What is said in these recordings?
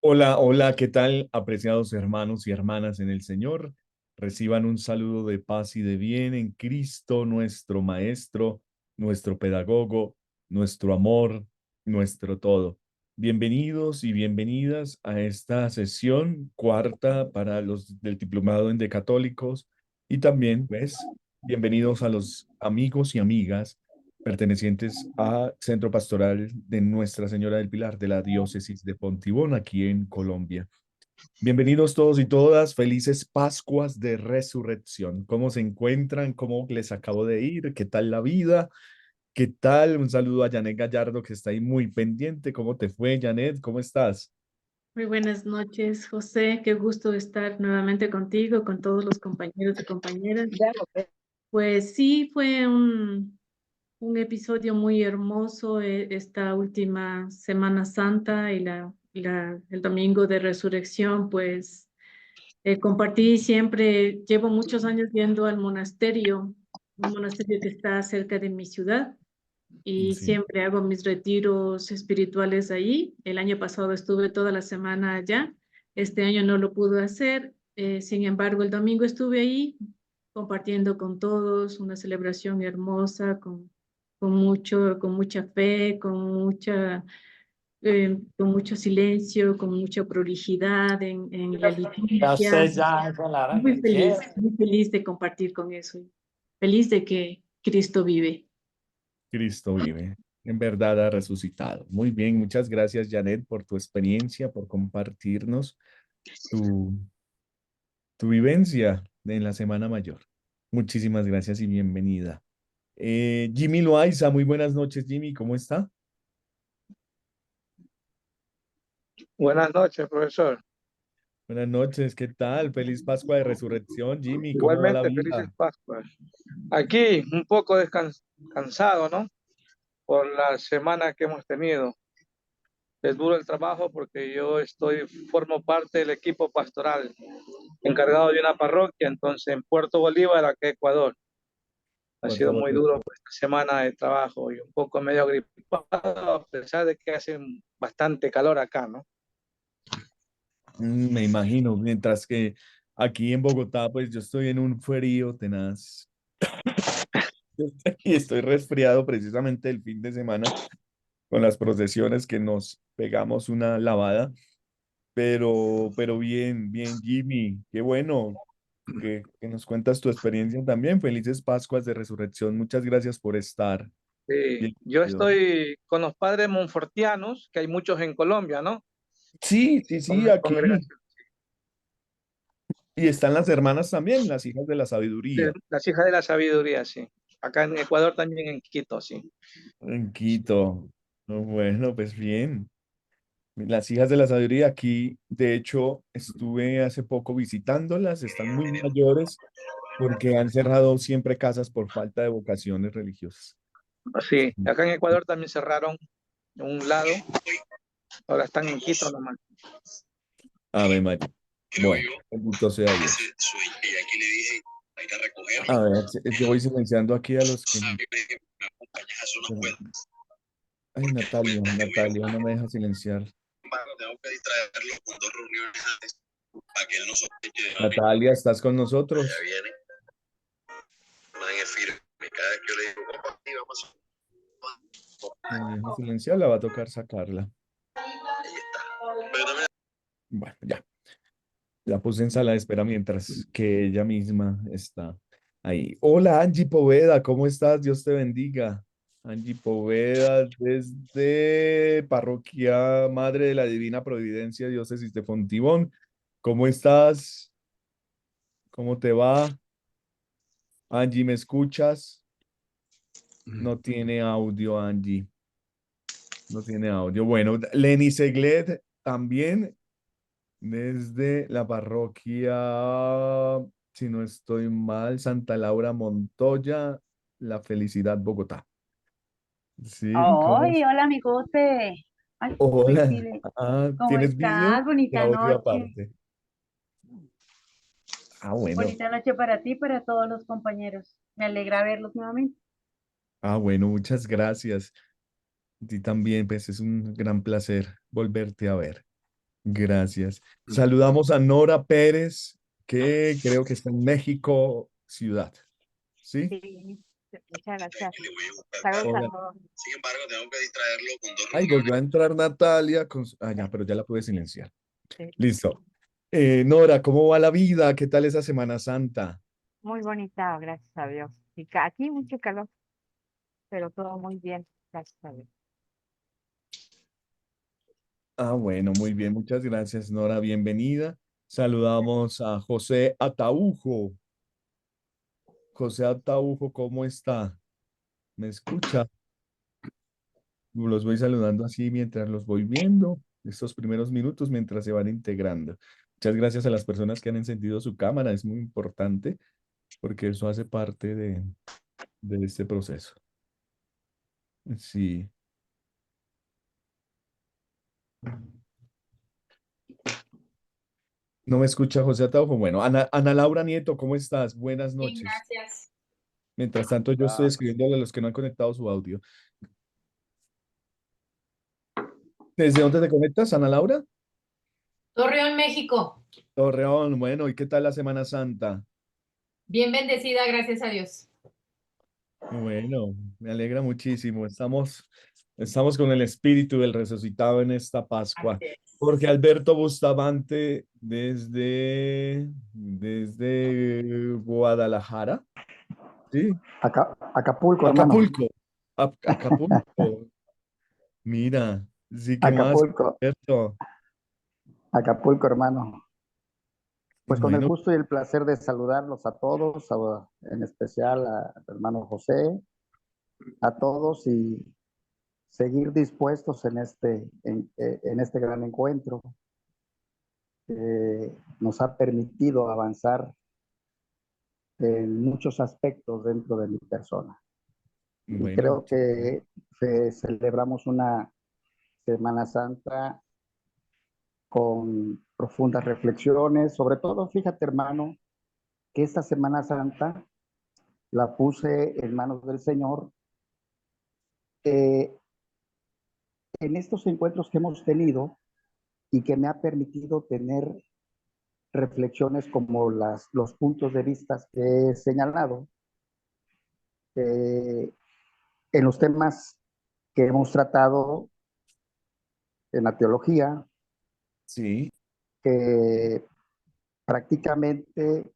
Hola, hola, ¿qué tal, apreciados hermanos y hermanas en el Señor? Reciban un saludo de paz y de bien en Cristo, nuestro Maestro, nuestro Pedagogo, nuestro amor, nuestro todo. Bienvenidos y bienvenidas a esta sesión cuarta para los del Diplomado en de Católicos y también, pues, bienvenidos a los amigos y amigas pertenecientes a Centro Pastoral de Nuestra Señora del Pilar de la Diócesis de Fontibón, aquí en Colombia. Bienvenidos todos y todas, felices Pascuas de Resurrección. ¿Cómo se encuentran? ¿Cómo les acabo de ir? ¿Qué tal la vida? ¿Qué tal? Un saludo a Janet Gallardo que está ahí muy pendiente. ¿Cómo te fue, Janet? ¿Cómo estás? Muy buenas noches, José. Qué gusto estar nuevamente contigo, con todos los compañeros y compañeras. Pues sí, fue un episodio muy hermoso esta última Semana Santa y el domingo de Resurrección. Pues compartí siempre, llevo muchos años yendo al monasterio, un monasterio que está cerca de mi ciudad y Sí. siempre hago mis retiros espirituales ahí. El año pasado estuve toda la semana allá, este año no lo pude hacer, sin embargo el domingo estuve ahí compartiendo con todos una celebración hermosa, con mucha fe, con mucho silencio, con mucha prolijidad en la Ya liturgia. sé, ya, Lara, ¿qué Muy feliz de compartir con eso, feliz de que Cristo vive. Cristo vive. En verdad ha resucitado. Muy bien, muchas gracias, Janet, por tu experiencia, por compartirnos tu, tu vivencia en la Semana Mayor. Muchísimas gracias y bienvenida. Jimmy Loaiza, muy buenas noches, Jimmy, ¿cómo está? Buenas noches, profesor. Buenas noches, ¿qué tal? Feliz Pascua de Resurrección, Jimmy, ¿cómo va la Igualmente, felices vida? Pascuas. Aquí un poco cansado, ¿no? Por la semana que hemos tenido. Es duro el trabajo porque formo parte del equipo pastoral encargado de una parroquia, entonces en Puerto Bolívar, acá Ecuador. Ha Puerto sido muy Bolívar. duro pues, esta semana de trabajo y un poco medio gripado, a pesar de que hace bastante calor acá, ¿no? Me imagino, mientras que aquí en Bogotá, pues yo estoy en un frío tenaz y estoy resfriado precisamente el fin de semana con las procesiones que nos pegamos una lavada, pero bien, bien, Jimmy, qué bueno que nos cuentas tu experiencia también. Felices Pascuas de Resurrección, muchas gracias por estar. Sí, yo Bienvenido. estoy con los padres monfortianos, que hay muchos en Colombia, ¿no? Sí, sí, Con sí, mi aquí. congregación. Y están las hermanas también, las hijas de la sabiduría, Las hijas de la sabiduría, sí. Acá en Ecuador también en Quito, sí. en Quito. No, bueno, pues bien. Las hijas de la sabiduría aquí, de hecho, estuve hace poco visitándolas, están muy mayores porque han cerrado siempre casas por falta de vocaciones religiosas. Sí, acá en Ecuador también cerraron un lado, ahora están en Quito nomás. Ave María. Bueno, bendito sea Dios. A ver, yo voy silenciando aquí a los que... Ay, Natalia, Natalia, no me deja silenciar. Natalia, ¿estás con nosotros? No me deja silenciar, la va a tocar sacarla. Bueno, ya. La puse en sala de espera mientras que ella misma está ahí. Hola, Angie Poveda, ¿cómo estás? Dios te bendiga. Angie Poveda, desde Parroquia Madre de la Divina Providencia, Diócesis de Fontibón. ¿Cómo estás? ¿Cómo te va? Angie, ¿me escuchas? No tiene audio, Angie. No tiene audio. Bueno, Lenny Seglet también desde la parroquia, si no estoy mal, Santa Laura Montoya, La Felicidad, Bogotá. Sí, ¿cómo Ay, es? hola, amigote. Ay, Hola. coincide. Ah, ¿Cómo ¿tienes vídeo estás? y Bonita audio noche. aparte? Ah, bueno. Bonita noche para ti y para todos los compañeros. Me alegra verlos nuevamente. Ah, bueno, muchas gracias. A ti también, pues es un gran placer volverte a ver. Gracias. Saludamos a Nora Pérez, que creo que está en México, ciudad. ¿Sí? Sí, muchas gracias. Saludos a Hola. todos. Sin embargo, tengo que distraerlo con dos Ay, reuniones. volvió a entrar Natalia. Ya, pero ya la pude silenciar. Sí. Listo. Nora, ¿cómo va la vida? ¿Qué tal esa Semana Santa? Muy bonita, gracias a Dios. Y aquí mucho calor, pero todo muy bien, gracias a Dios. Ah, bueno, muy bien. Muchas gracias, Nora. Bienvenida. Saludamos a José Ataujo. José Ataujo, ¿cómo está? ¿Me escucha? Los voy saludando así mientras los voy viendo, estos primeros minutos mientras se van integrando. Muchas gracias a las personas que han encendido su cámara, es muy importante porque eso hace parte de este proceso. Sí. ¿No me escucha José Ataujo? Bueno, Ana Laura Nieto, ¿cómo estás? Buenas Bien, noches. gracias. Mientras tanto, yo estoy escribiéndole a los que no han conectado su audio. ¿Desde dónde te conectas, Ana Laura? Torreón, México. Torreón, bueno, ¿y qué tal la Semana Santa? Bien bendecida, gracias a Dios. Bueno, me alegra muchísimo. Estamos con el espíritu del resucitado en esta Pascua. Así es. Jorge Alberto Bustamante desde Guadalajara, ¿sí? Acapulco, hermano. Acapulco, Acapulco. Mira, sí, ¿qué más, Acapulco, Alberto? Acapulco, hermano. Pues con el Bueno, gusto y el placer de saludarlos a todos, en especial al hermano José, a todos y seguir dispuestos en este gran encuentro que nos ha permitido avanzar en muchos aspectos dentro de mi persona. Y bueno, creo que celebramos una Semana Santa con profundas reflexiones. Sobre todo, fíjate, hermano, que esta Semana Santa la puse en manos del Señor. En estos encuentros que hemos tenido y que me ha permitido tener reflexiones como los puntos de vista que he señalado, en los temas que hemos tratado en la teología, sí, que prácticamente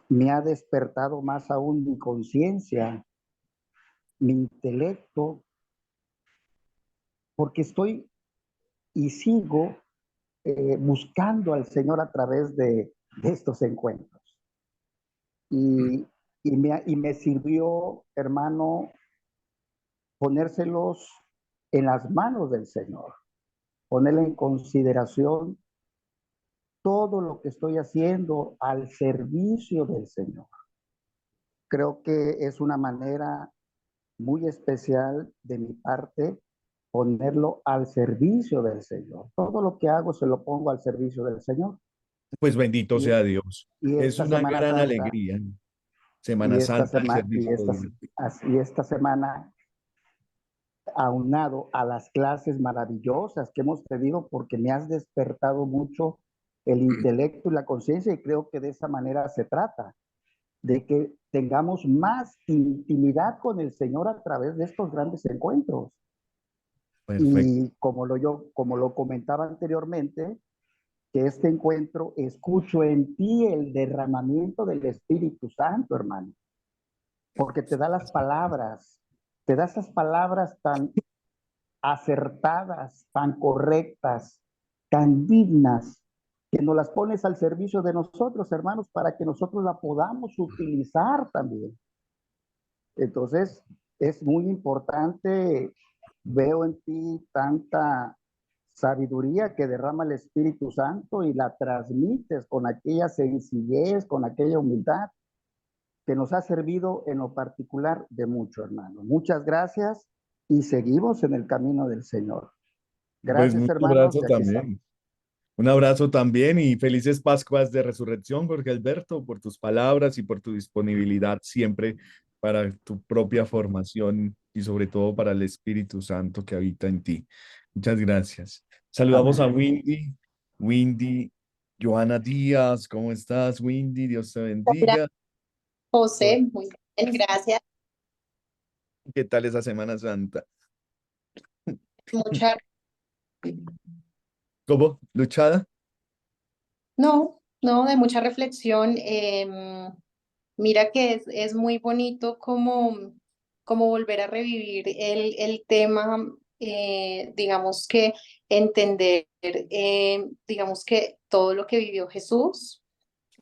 me ha despertado más aún mi conciencia, mi intelecto, porque estoy y sigo buscando al Señor a través de estos encuentros. Y me sirvió, hermano, ponérselos en las manos del Señor, ponerle en consideración todo lo que estoy haciendo al servicio del Señor. Creo que es una manera muy especial de mi parte ponerlo al servicio del Señor. Todo lo que hago se lo pongo al servicio del Señor. pues bendito Y, sea Dios. y Es esta una Semana gran Santa, alegría. y Semana esta Santa al semana, servicio de Dios. y esta semana, aunado a las clases maravillosas que hemos tenido, porque me has despertado mucho el intelecto y la conciencia, y creo que de esa manera se trata, de que tengamos más intimidad con el Señor a través de estos grandes encuentros. Perfecto. Y como lo comentaba anteriormente, que este encuentro escucho en ti el derramamiento del Espíritu Santo, hermano, porque te da las palabras, te da esas palabras tan acertadas, tan correctas, tan dignas, que nos las pones al servicio de nosotros, hermanos, para que nosotros la podamos utilizar también. Entonces, es muy importante, veo en ti tanta sabiduría que derrama el Espíritu Santo y la transmites con aquella sencillez, con aquella humildad que nos ha servido en lo particular de mucho, hermano. Muchas gracias y seguimos en el camino del Señor. Pues Gracias, un hermanos, abrazo y aquí estamos. también. Un abrazo también y felices Pascuas de Resurrección, Jorge Alberto, por tus palabras y por tu disponibilidad siempre para tu propia formación y sobre todo para el Espíritu Santo que habita en ti. Muchas gracias. Saludamos a Amén. Windy. Windy, Joana Díaz, ¿cómo estás, Windy? Dios te Hola, bendiga. José, muy bien, gracias. ¿Qué tal esa Semana Santa? Mucha, ¿Cómo? ¿Luchada? no, de mucha reflexión. Mira que es muy bonito como volver a revivir el tema, digamos que entender, digamos que todo lo que vivió Jesús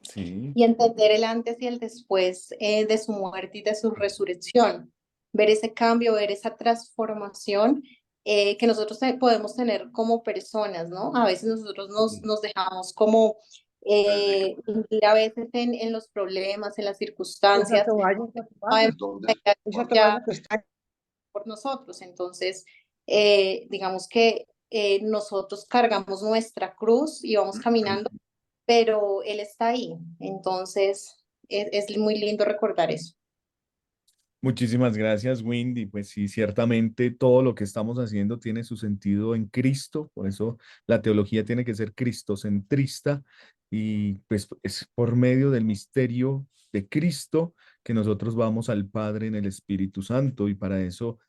Sí. y entender el antes y el después de su muerte y de su resurrección, ver ese cambio, ver esa transformación que nosotros podemos tener como personas, ¿no? A veces nosotros nos dejamos como hundir a veces en los problemas, en las circunstancias, ya por nosotros. Entonces, digamos que nosotros cargamos nuestra cruz y vamos caminando, pero Él está ahí. Entonces, es muy lindo recordar eso. Muchísimas gracias, Windy. Pues sí, ciertamente todo lo que estamos haciendo tiene su sentido en Cristo, por eso la teología tiene que ser cristocentrista y pues es por medio del misterio de Cristo que nosotros vamos al Padre en el Espíritu Santo y para eso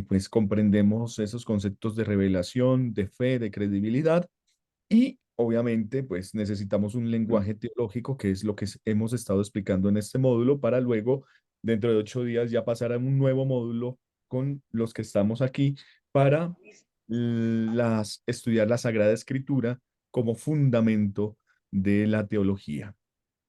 pues comprendemos esos conceptos de revelación, de fe, de credibilidad y obviamente, pues necesitamos un lenguaje teológico, que es lo que hemos estado explicando en este módulo, para luego, dentro de 8 días, ya pasar a un nuevo módulo con los que estamos aquí para estudiar la Sagrada Escritura como fundamento de la teología.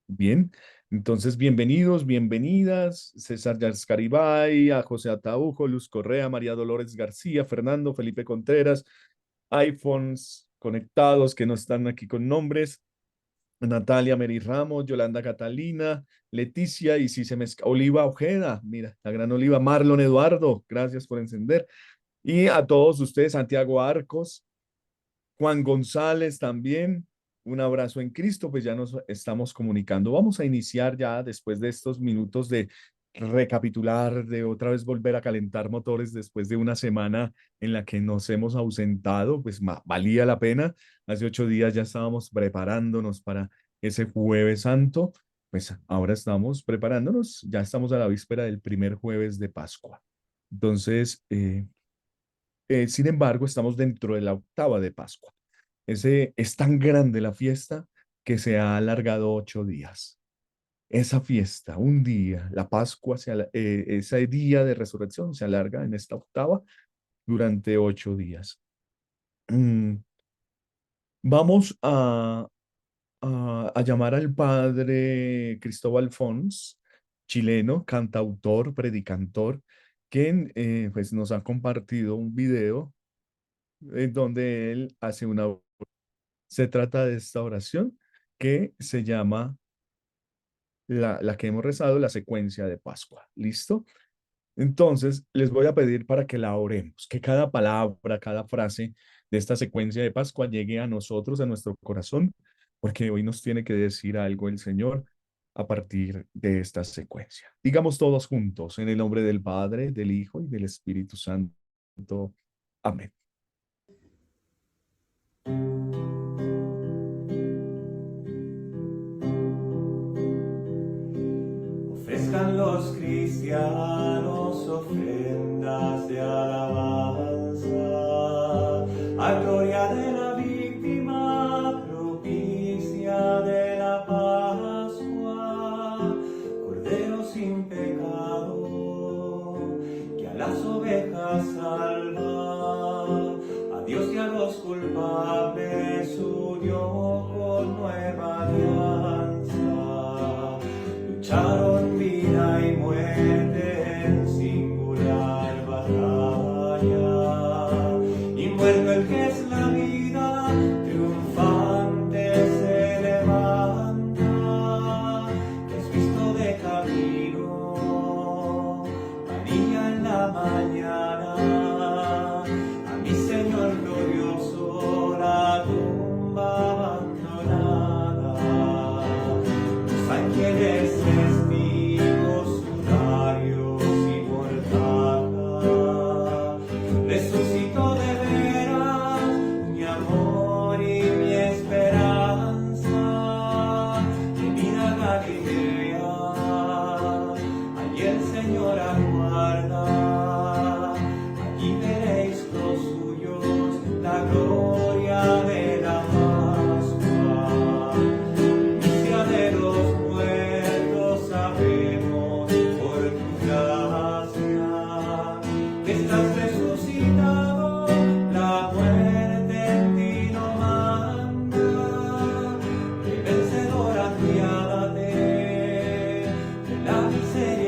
Bien, entonces bienvenidos, bienvenidas, César Yarscaribay, a José Ataujo, Luz Correa, María Dolores García, Fernando, Felipe Contreras, iPhones conectados que no están aquí con nombres, Natalia Mary Ramos, Yolanda Catalina, Leticia y si se me Oliva Ojeda, mira, la gran Oliva, Marlon Eduardo, gracias por encender. Y a todos ustedes, Santiago Arcos, Juan González también, un abrazo en Cristo, pues ya nos estamos comunicando. Vamos a iniciar ya después de estos minutos de recapitular, de otra vez volver a calentar motores después de una semana en la que nos hemos ausentado, pues valía la pena. Hace 8 días ya estábamos preparándonos para ese Jueves Santo, pues ahora estamos preparándonos, ya estamos a la víspera del primer jueves de Pascua. Entonces, sin embargo, estamos dentro de la octava de Pascua. Es tan grande la fiesta que se ha alargado 8 días. Esa fiesta, un día, la Pascua, ese día de resurrección se alarga en esta octava durante 8 días. Vamos a llamar al padre Cristóbal Fons, chileno, cantautor, predicantor, quien pues nos ha compartido un video en donde él hace una. Se trata de esta oración que se llama la que hemos rezado, la secuencia de Pascua. ¿Listo? Entonces, les voy a pedir para que la oremos, que cada palabra, cada frase de esta secuencia de Pascua llegue a nosotros, a nuestro corazón, porque hoy nos tiene que decir algo el Señor a partir de esta secuencia. Digamos todos juntos, en el nombre del Padre, del Hijo y del Espíritu Santo. Amén. Ofrezcan los cristianos ofrendas de alabanza a gloria de la víctima propicia de la Pascua, Cordero sin pecado que a las ovejas salva, a Dios y a los culpables unió con nueva alianza. Lucharon vida y muerte en singular batalla, y muerto el que es la vida, triunfante se levanta, que es visto de camino, manilla en la mañana, a mi Señor glorioso la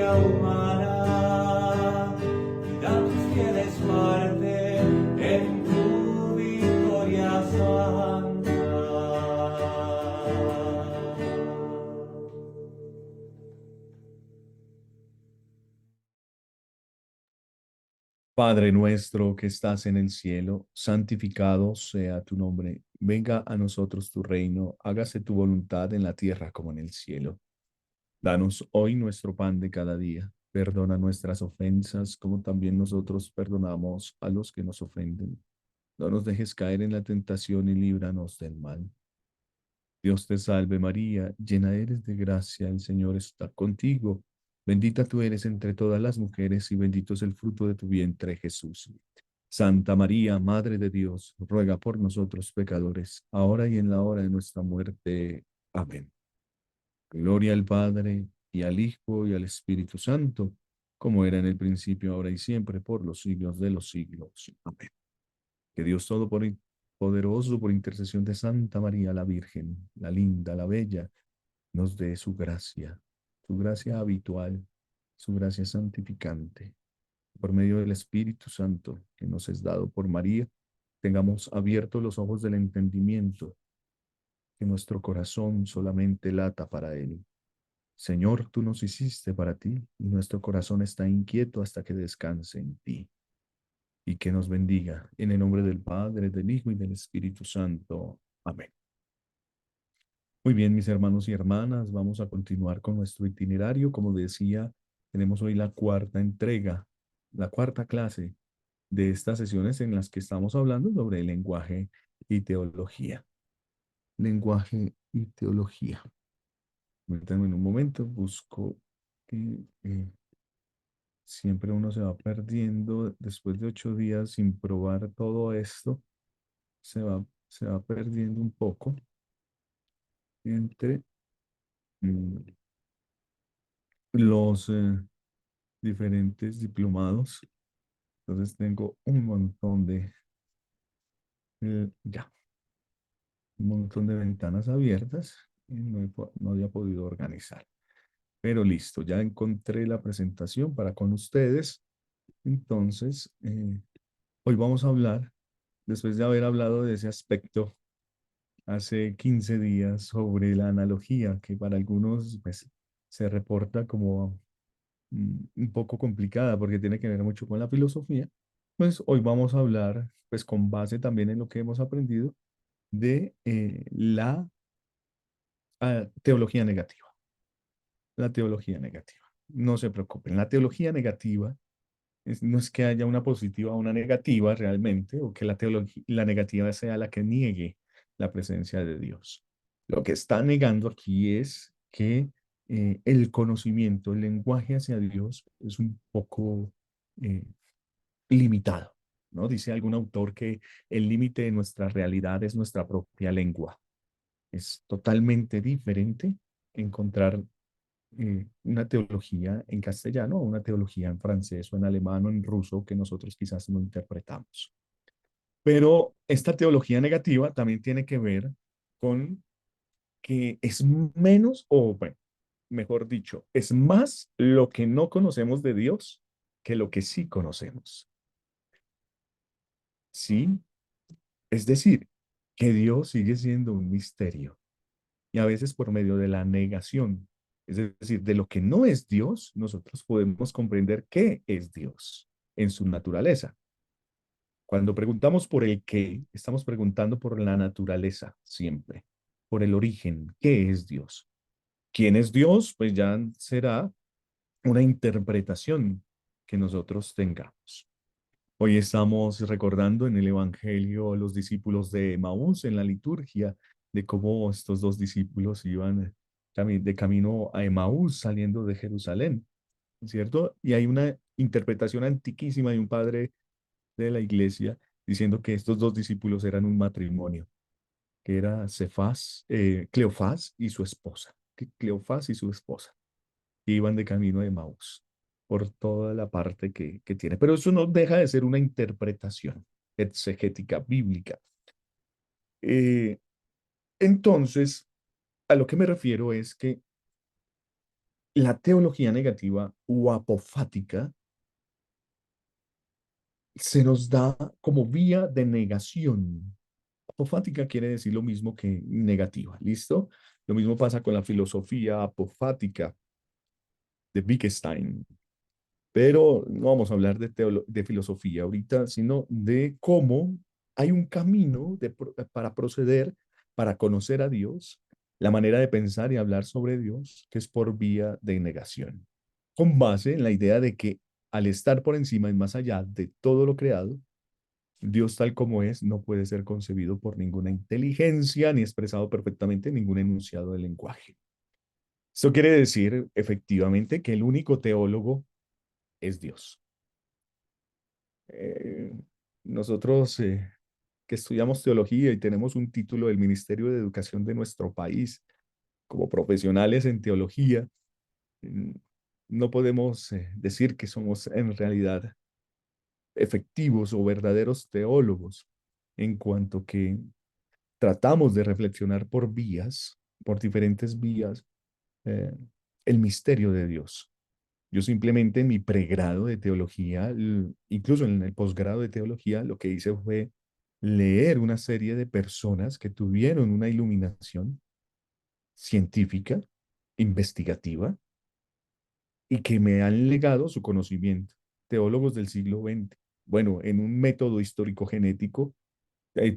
historia humana y da tus fieles parte en tu victoria santa. Padre nuestro que estás en el cielo, santificado sea tu nombre. Venga a nosotros tu reino, hágase tu voluntad en la tierra como en el cielo. Danos hoy nuestro pan de cada día. Perdona nuestras ofensas, como también nosotros perdonamos a los que nos ofenden. No nos dejes caer en la tentación y líbranos del mal. Dios te salve María, llena eres de gracia, el Señor está contigo. Bendita tú eres entre todas las mujeres y bendito es el fruto de tu vientre, Jesús. Santa María, Madre de Dios, ruega por nosotros pecadores, ahora y en la hora de nuestra muerte. Amén. Gloria al Padre, y al Hijo, y al Espíritu Santo, como era en el principio, ahora y siempre, por los siglos de los siglos. Amén. Que Dios Todopoderoso, por intercesión de Santa María la Virgen, la linda, la bella, nos dé su gracia habitual, su gracia santificante. Por medio del Espíritu Santo que nos es dado por María, tengamos abiertos los ojos del entendimiento, que nuestro corazón solamente lata para Él. Señor, tú nos hiciste para ti, y nuestro corazón está inquieto hasta que descanse en ti. Y que nos bendiga, en el nombre del Padre, del Hijo y del Espíritu Santo. Amén. Muy bien, mis hermanos y hermanas, vamos a continuar con nuestro itinerario. Como decía, tenemos hoy la cuarta entrega, la cuarta clase de estas sesiones en las que estamos hablando sobre el lenguaje y teología. Lenguaje y teología. Permítanme en un momento, busco que siempre uno se va perdiendo después de 8 días sin probar todo esto, se va perdiendo un poco entre mm, los diferentes diplomados. Entonces tengo un montón un montón de ventanas abiertas y no había podido organizar. Pero listo, ya encontré la presentación para con ustedes. Entonces, hoy vamos a hablar, después de haber hablado de ese aspecto hace 15 días sobre la analogía, que para algunos pues, se reporta como un poco complicada porque tiene que ver mucho con la filosofía, pues hoy vamos a hablar, pues con base también en lo que hemos aprendido, de la teología negativa. La teología negativa. No se preocupen, la teología negativa no es que haya una positiva o una negativa realmente, o que la negativa sea la que niegue la presencia de Dios. Lo que está negando aquí es que el conocimiento, el lenguaje hacia Dios es un poco limitado, ¿no? Dice algún autor que el límite de nuestra realidad es nuestra propia lengua. Es totalmente diferente encontrar una teología en castellano o una teología en francés o en alemán o en ruso que nosotros quizás no interpretamos. Pero esta teología negativa también tiene que ver con que es menos, o bueno, mejor dicho, es más lo que no conocemos de Dios que lo que sí conocemos. ¿Sí? Es decir, que Dios sigue siendo un misterio y a veces por medio de la negación. Es decir, de lo que no es Dios, nosotros podemos comprender qué es Dios en su naturaleza. Cuando preguntamos por el qué, estamos preguntando por la naturaleza siempre, por el origen, ¿qué es Dios? ¿Quién es Dios? Pues ya será una interpretación que nosotros tengamos. Hoy estamos recordando en el Evangelio a los discípulos de Emaús en la liturgia de cómo estos dos discípulos iban de camino a Emaús saliendo de Jerusalén, ¿cierto? Y hay una interpretación antiquísima de un padre de la iglesia diciendo que estos dos discípulos eran un matrimonio, que era Cleofás y su esposa, Cleofás y su esposa, que iban de camino a Emaús por toda la parte que tiene. Pero eso no deja de ser una interpretación exegética bíblica. Entonces, a lo que me refiero es que La teología negativa o apofática se nos da como vía de negación. Apofática quiere decir lo mismo que negativa, ¿listo? Lo mismo pasa con la filosofía apofática de Wittgenstein. Pero no vamos a hablar de filosofía ahorita, sino de cómo hay un camino para proceder, para conocer a Dios, la manera de pensar y hablar sobre Dios, que es por vía de negación, con base en la idea de que al estar por encima y más allá de todo lo creado, Dios tal como es no puede ser concebido por ninguna inteligencia ni expresado perfectamente en ningún enunciado del lenguaje. Esto quiere decir, efectivamente, que el único teólogo es Dios. Eh, nosotros que estudiamos teología y tenemos un título del Ministerio de Educación de nuestro país, como profesionales en teología, mm, no podemos decir que somos en realidad efectivos o verdaderos teólogos, en cuanto que tratamos de reflexionar por vías, por diferentes vías, eh, el misterio de Dios. Yo simplemente en mi pregrado de teología, incluso en el posgrado de teología, lo que hice fue leer una serie de personas que tuvieron una iluminación científica, investigativa, y que me han legado su conocimiento. Teólogos del siglo XX. Bueno, en un método histórico genético,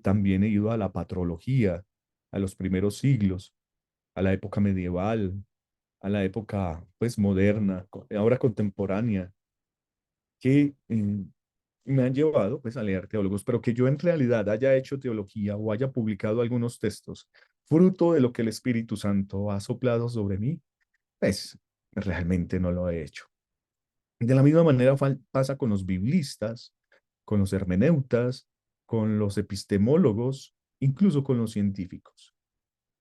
también he ido a la patrología, a los primeros siglos, a la época medieval, a la época pues moderna, ahora contemporánea, que me han llevado pues a leer teólogos, pero que yo en realidad haya hecho teología o haya publicado algunos textos fruto de lo que el Espíritu Santo ha soplado sobre mí, pues realmente no lo he hecho. De la misma manera pasa con los biblistas, con los hermeneutas, con los epistemólogos, incluso con los científicos.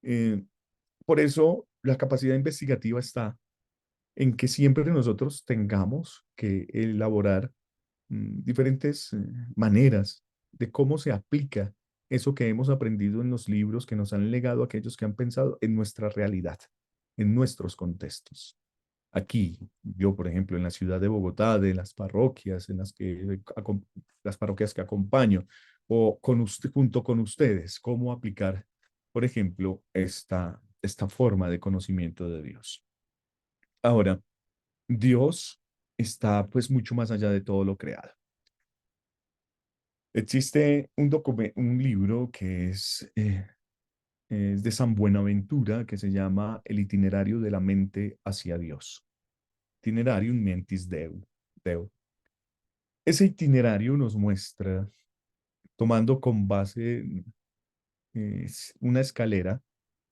Eh, por eso la capacidad investigativa está en que siempre nosotros tengamos que elaborar diferentes maneras de cómo se aplica eso que hemos aprendido en los libros que nos han legado aquellos que han pensado en nuestra realidad, en nuestros contextos. Aquí, yo, por ejemplo, en la ciudad de Bogotá, de las parroquias en las parroquias que acompaño, o junto con ustedes, cómo aplicar, por ejemplo, esta forma de conocimiento de Dios. Ahora, Dios está pues mucho más allá de todo lo creado. Existe un libro que es de San Buenaventura que se llama El itinerario de la mente hacia Dios. Itinerarium mentis Deo. Ese itinerario nos muestra, tomando con base una escalera,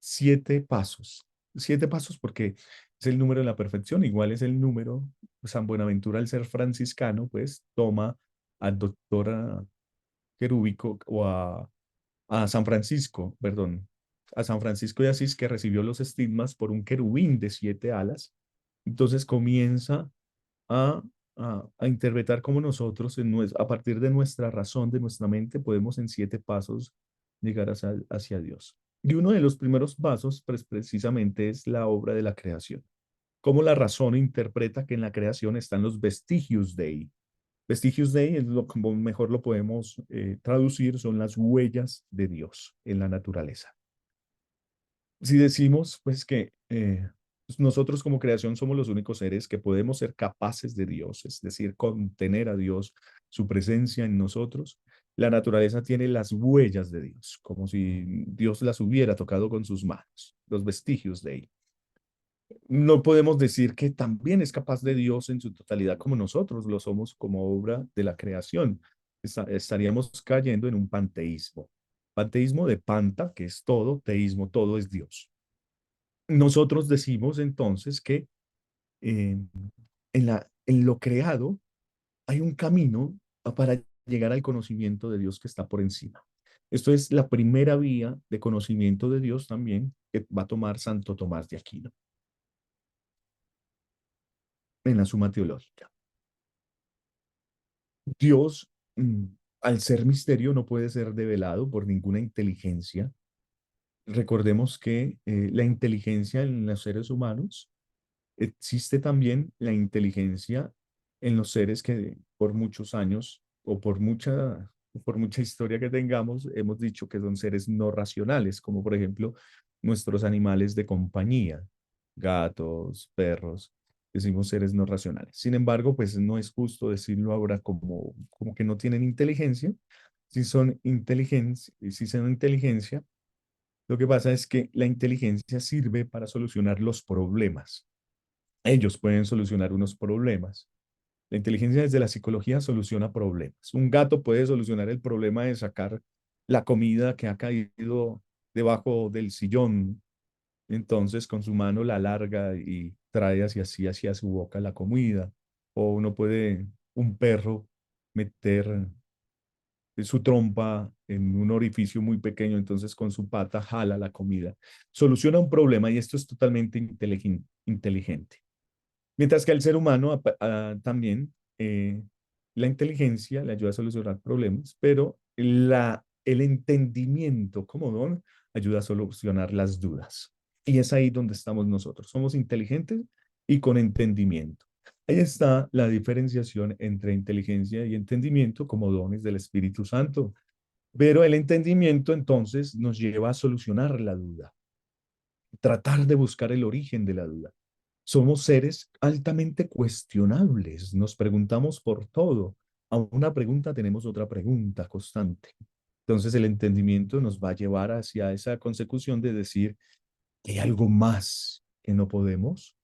7 pasos. 7 pasos porque es el número de la perfección, igual es el número. San Buenaventura, al ser franciscano, pues toma al doctor Querúbico o a San Francisco, perdón, a San Francisco de Asís, que recibió los estigmas por un querubín de 7 alas. Entonces comienza a, a interpretar cómo nosotros, a partir de nuestra razón, de nuestra mente, podemos en 7 pasos llegar hacia Dios. Y uno de los primeros pasos, pues, precisamente es la obra de la creación. Cómo la razón interpreta que en la creación están los vestigios Dei. Vestigios Dei, es como mejor lo podemos traducir, son las huellas de Dios en la naturaleza. Si decimos pues que nosotros como creación somos los únicos seres que podemos ser capaces de Dios, es decir, contener a Dios, su presencia en nosotros, la naturaleza tiene las huellas de Dios, como si Dios las hubiera tocado con sus manos, los vestigios de él. No podemos decir que también es capaz de Dios en su totalidad como nosotros lo somos como obra de la creación. Estaríamos cayendo en un panteísmo. Panteísmo de panta, que es todo, teísmo, todo es Dios. Nosotros decimos entonces que eh, en lo creado hay un camino para llegar al conocimiento de Dios que está por encima. Esto es la primera vía de conocimiento de Dios también que va a tomar Santo Tomás de Aquino en la Suma Teológica. Dios, al ser misterio, no puede ser develado por ninguna inteligencia. Recordemos que la inteligencia en los seres humanos existe también la inteligencia en los seres que por muchos años o por mucha historia que tengamos, hemos dicho que son seres no racionales, como por ejemplo nuestros animales de compañía, gatos, perros, decimos seres no racionales. Sin embargo, pues no es justo decirlo ahora como que no tienen inteligencia. Si son inteligencia, lo que pasa es que la inteligencia sirve para solucionar los problemas. Ellos pueden solucionar unos problemas. La inteligencia desde la psicología soluciona problemas. Un gato puede solucionar el problema de sacar la comida que ha caído debajo del sillón. Entonces, con su mano la alarga y trae hacia su boca la comida. O un perro, meter su trompa en un orificio muy pequeño, entonces con su pata jala la comida. Soluciona un problema y esto es totalmente inteligente. Mientras que al ser humano también la inteligencia le ayuda a solucionar problemas, pero el entendimiento como don ayuda a solucionar las dudas. Y es ahí donde estamos nosotros. Somos inteligentes y con entendimiento. Ahí está la diferenciación entre inteligencia y entendimiento como dones del Espíritu Santo. Pero el entendimiento entonces nos lleva a solucionar la duda, tratar de buscar el origen de la duda. Somos seres altamente cuestionables, nos preguntamos por todo. A una pregunta tenemos otra pregunta constante. Entonces el entendimiento nos va a llevar hacia esa consecución de decir que hay algo más que no podemos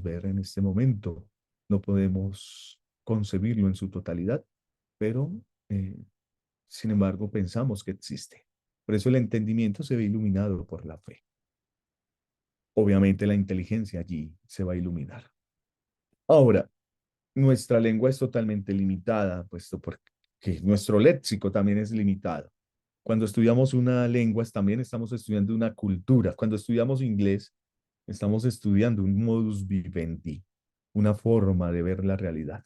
ver en este momento, no podemos concebirlo en su totalidad, pero sin embargo pensamos que existe. Por eso el entendimiento se ve iluminado por la fe. Obviamente la inteligencia allí se va a iluminar. Ahora, nuestra lengua es totalmente limitada, puesto porque nuestro léxico también es limitado. Cuando estudiamos una lengua, también estamos estudiando una cultura. Cuando estudiamos inglés, estamos estudiando un modus vivendi, una forma de ver la realidad,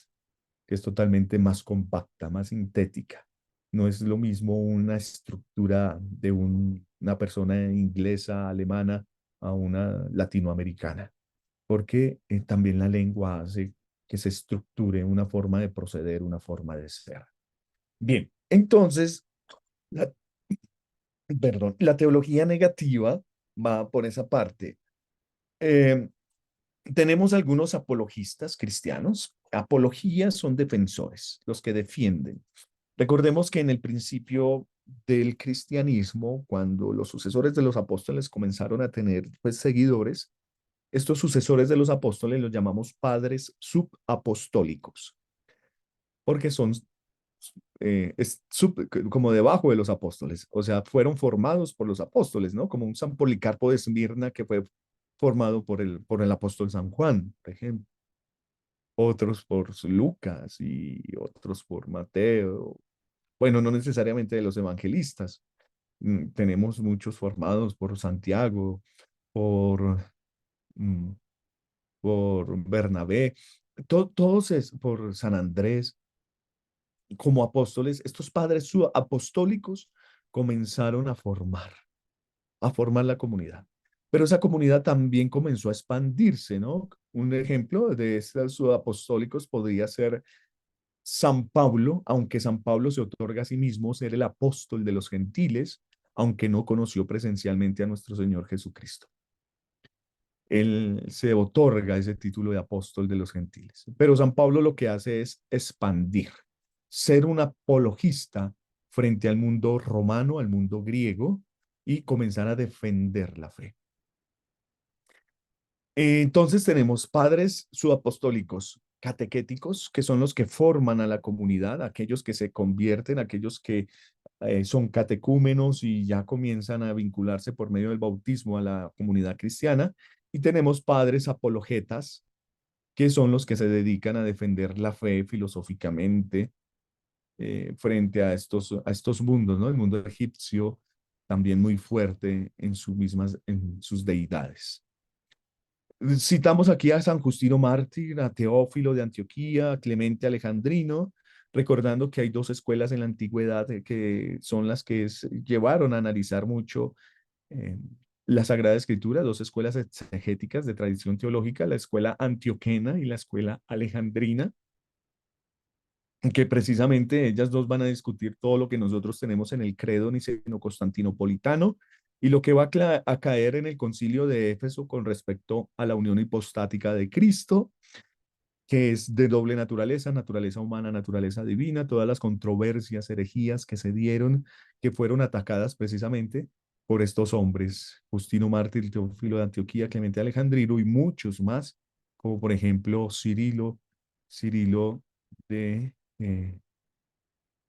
que es totalmente más compacta, más sintética. No es lo mismo una estructura de una persona inglesa, alemana, a una latinoamericana, porque también la lengua hace que se estructure una forma de proceder, una forma de ser. Bien, entonces, la, perdón, la teología negativa va por esa parte. Eh, Tenemos algunos apologistas cristianos. Apologías son defensores, los que defienden. Recordemos que en el principio del cristianismo, cuando los sucesores de los apóstoles comenzaron a tener pues, seguidores, estos sucesores de los apóstoles los llamamos padres subapostólicos, porque son como debajo de los apóstoles, o sea, fueron formados por los apóstoles, ¿no? Como un San Policarpo de Esmirna que fue formado por el apóstol San Juan, por ejemplo. Otros por Lucas y otros por Mateo. Bueno, no necesariamente de los evangelistas. Tenemos muchos formados por Santiago, por, mm, por Bernabé, todos por San Andrés. Como apóstoles, estos padres apostólicos comenzaron a formar la comunidad. Pero esa comunidad también comenzó a expandirse, ¿no? Un ejemplo de estos apostólicos podría ser San Pablo, aunque San Pablo se otorga a sí mismo ser el apóstol de los gentiles, aunque no conoció presencialmente a nuestro Señor Jesucristo. Él se otorga ese título de apóstol de los gentiles. Pero San Pablo lo que hace es expandir, ser un apologista frente al mundo romano, al mundo griego, y comenzar a defender la fe. Entonces tenemos padres subapostólicos catequéticos, que son los que forman a la comunidad, aquellos que se convierten, aquellos que son catecúmenos y ya comienzan a vincularse por medio del bautismo a la comunidad cristiana. Y tenemos padres apologetas, que son los que se dedican a defender la fe filosóficamente frente a estos mundos, ¿no? El mundo egipcio también muy fuerte en sus deidades. Citamos aquí a San Justino Mártir, a Teófilo de Antioquía, a Clemente Alejandrino, recordando que hay dos escuelas en la antigüedad que son las que llevaron a analizar mucho la Sagrada Escritura, dos escuelas exegéticas de tradición teológica, la escuela antioquena y la escuela alejandrina, que precisamente ellas dos van a discutir todo lo que nosotros tenemos en el credo niceno-constantinopolitano y lo que va a caer en el concilio de Éfeso con respecto a la unión hipostática de Cristo, que es de doble naturaleza, naturaleza humana, naturaleza divina, todas las controversias, herejías que se dieron, que fueron atacadas precisamente por estos hombres, Justino Mártir, Teófilo de Antioquía, Clemente Alejandrino y muchos más, como por ejemplo Cirilo de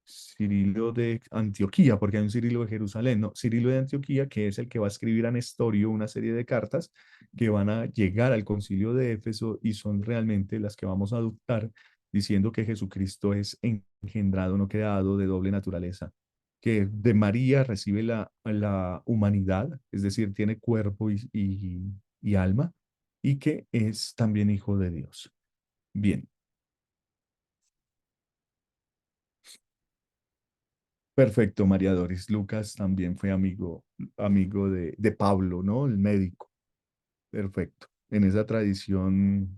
Cirilo de Antioquía, porque hay un Cirilo de Jerusalén, no, Cirilo de Antioquía, que es el que va a escribir a Nestorio una serie de cartas que van a llegar al concilio de Éfeso y son realmente las que vamos a adoptar, diciendo que Jesucristo es engendrado, no creado, de doble naturaleza, que de María recibe la humanidad, es decir, tiene cuerpo y alma, y que es también hijo de Dios. Bien. Perfecto, María Doris. Lucas también fue amigo de Pablo, ¿no? El médico. Perfecto. En esa tradición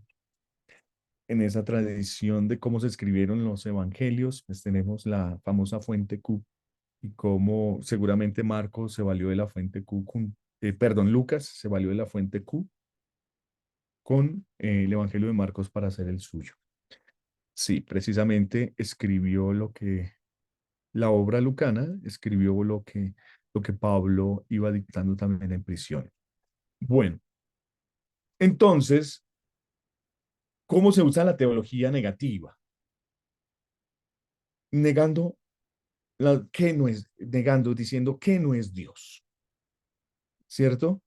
de cómo se escribieron los evangelios, pues tenemos la famosa fuente Q y cómo seguramente Marcos se valió de la fuente Q, perdón, Lucas se valió de la fuente Q con el evangelio de Marcos para hacer el suyo. Sí, precisamente escribió la obra lucana, escribió lo que Pablo iba dictando también en prisión. Bueno, entonces, ¿cómo se usa la teología negativa? Negando que no es, negando, diciendo que no es Dios, ¿cierto?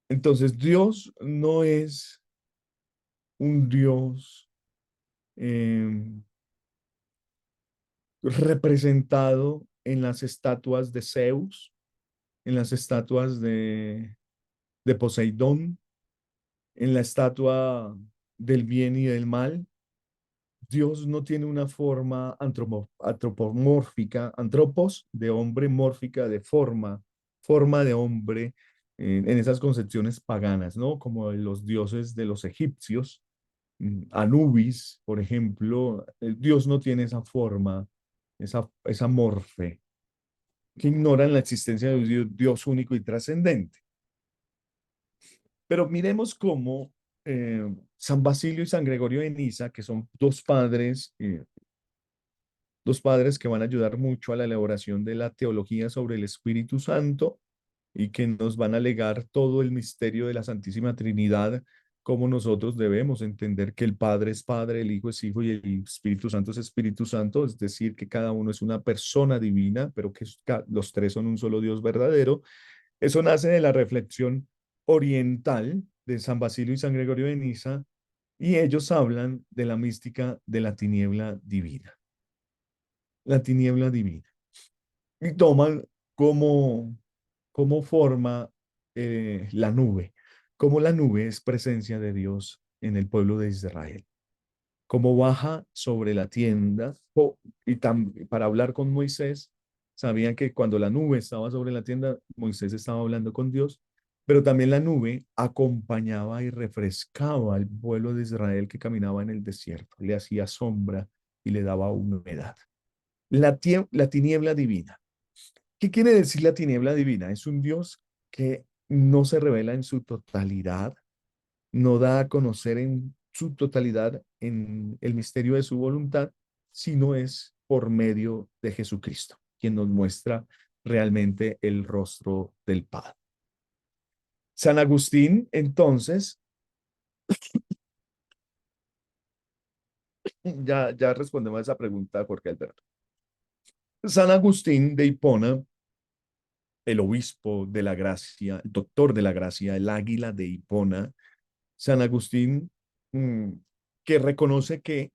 Entonces, Dios no es un Dios representado en las estatuas de Zeus, en las estatuas de Poseidón, en la estatua del bien y del mal. Dios no tiene una forma antropomórfica, antropos de hombre, mórfica de forma de hombre, en esas concepciones paganas, ¿no? Como los dioses de los egipcios, Anubis, por ejemplo, Dios no tiene esa forma, esa morfe, que ignoran la existencia de un Dios único y trascendente. Pero miremos cómo San Basilio y San Gregorio de Niza, que son dos padres que van a ayudar mucho a la elaboración de la teología sobre el Espíritu Santo y que nos van a legar todo el misterio de la Santísima Trinidad, cómo nosotros debemos entender que el Padre es Padre, el Hijo es Hijo y el Espíritu Santo es Espíritu Santo, es decir, que cada uno es una persona divina, pero que los tres son un solo Dios verdadero. Eso nace de la reflexión oriental de San Basilio y San Gregorio de Niza, y ellos hablan de la mística de la tiniebla divina. La tiniebla divina. Y toman como forma la nube, como la nube es presencia de Dios en el pueblo de Israel. Como baja sobre la tienda, para hablar con Moisés, sabían que cuando la nube estaba sobre la tienda, Moisés estaba hablando con Dios, pero también la nube acompañaba y refrescaba al pueblo de Israel que caminaba en el desierto, le hacía sombra y le daba humedad. La tiniebla divina. ¿Qué quiere decir la tiniebla divina? Es un Dios que no se revela en su totalidad, no da a conocer en su totalidad en el misterio de su voluntad, sino es por medio de Jesucristo, quien nos muestra realmente el rostro del Padre. San Agustín, entonces, ya respondemos a esa pregunta, Jorge Alberto. San Agustín de Hipona, el obispo de la gracia, el doctor de la gracia, el águila de Hipona, San Agustín, que reconoce que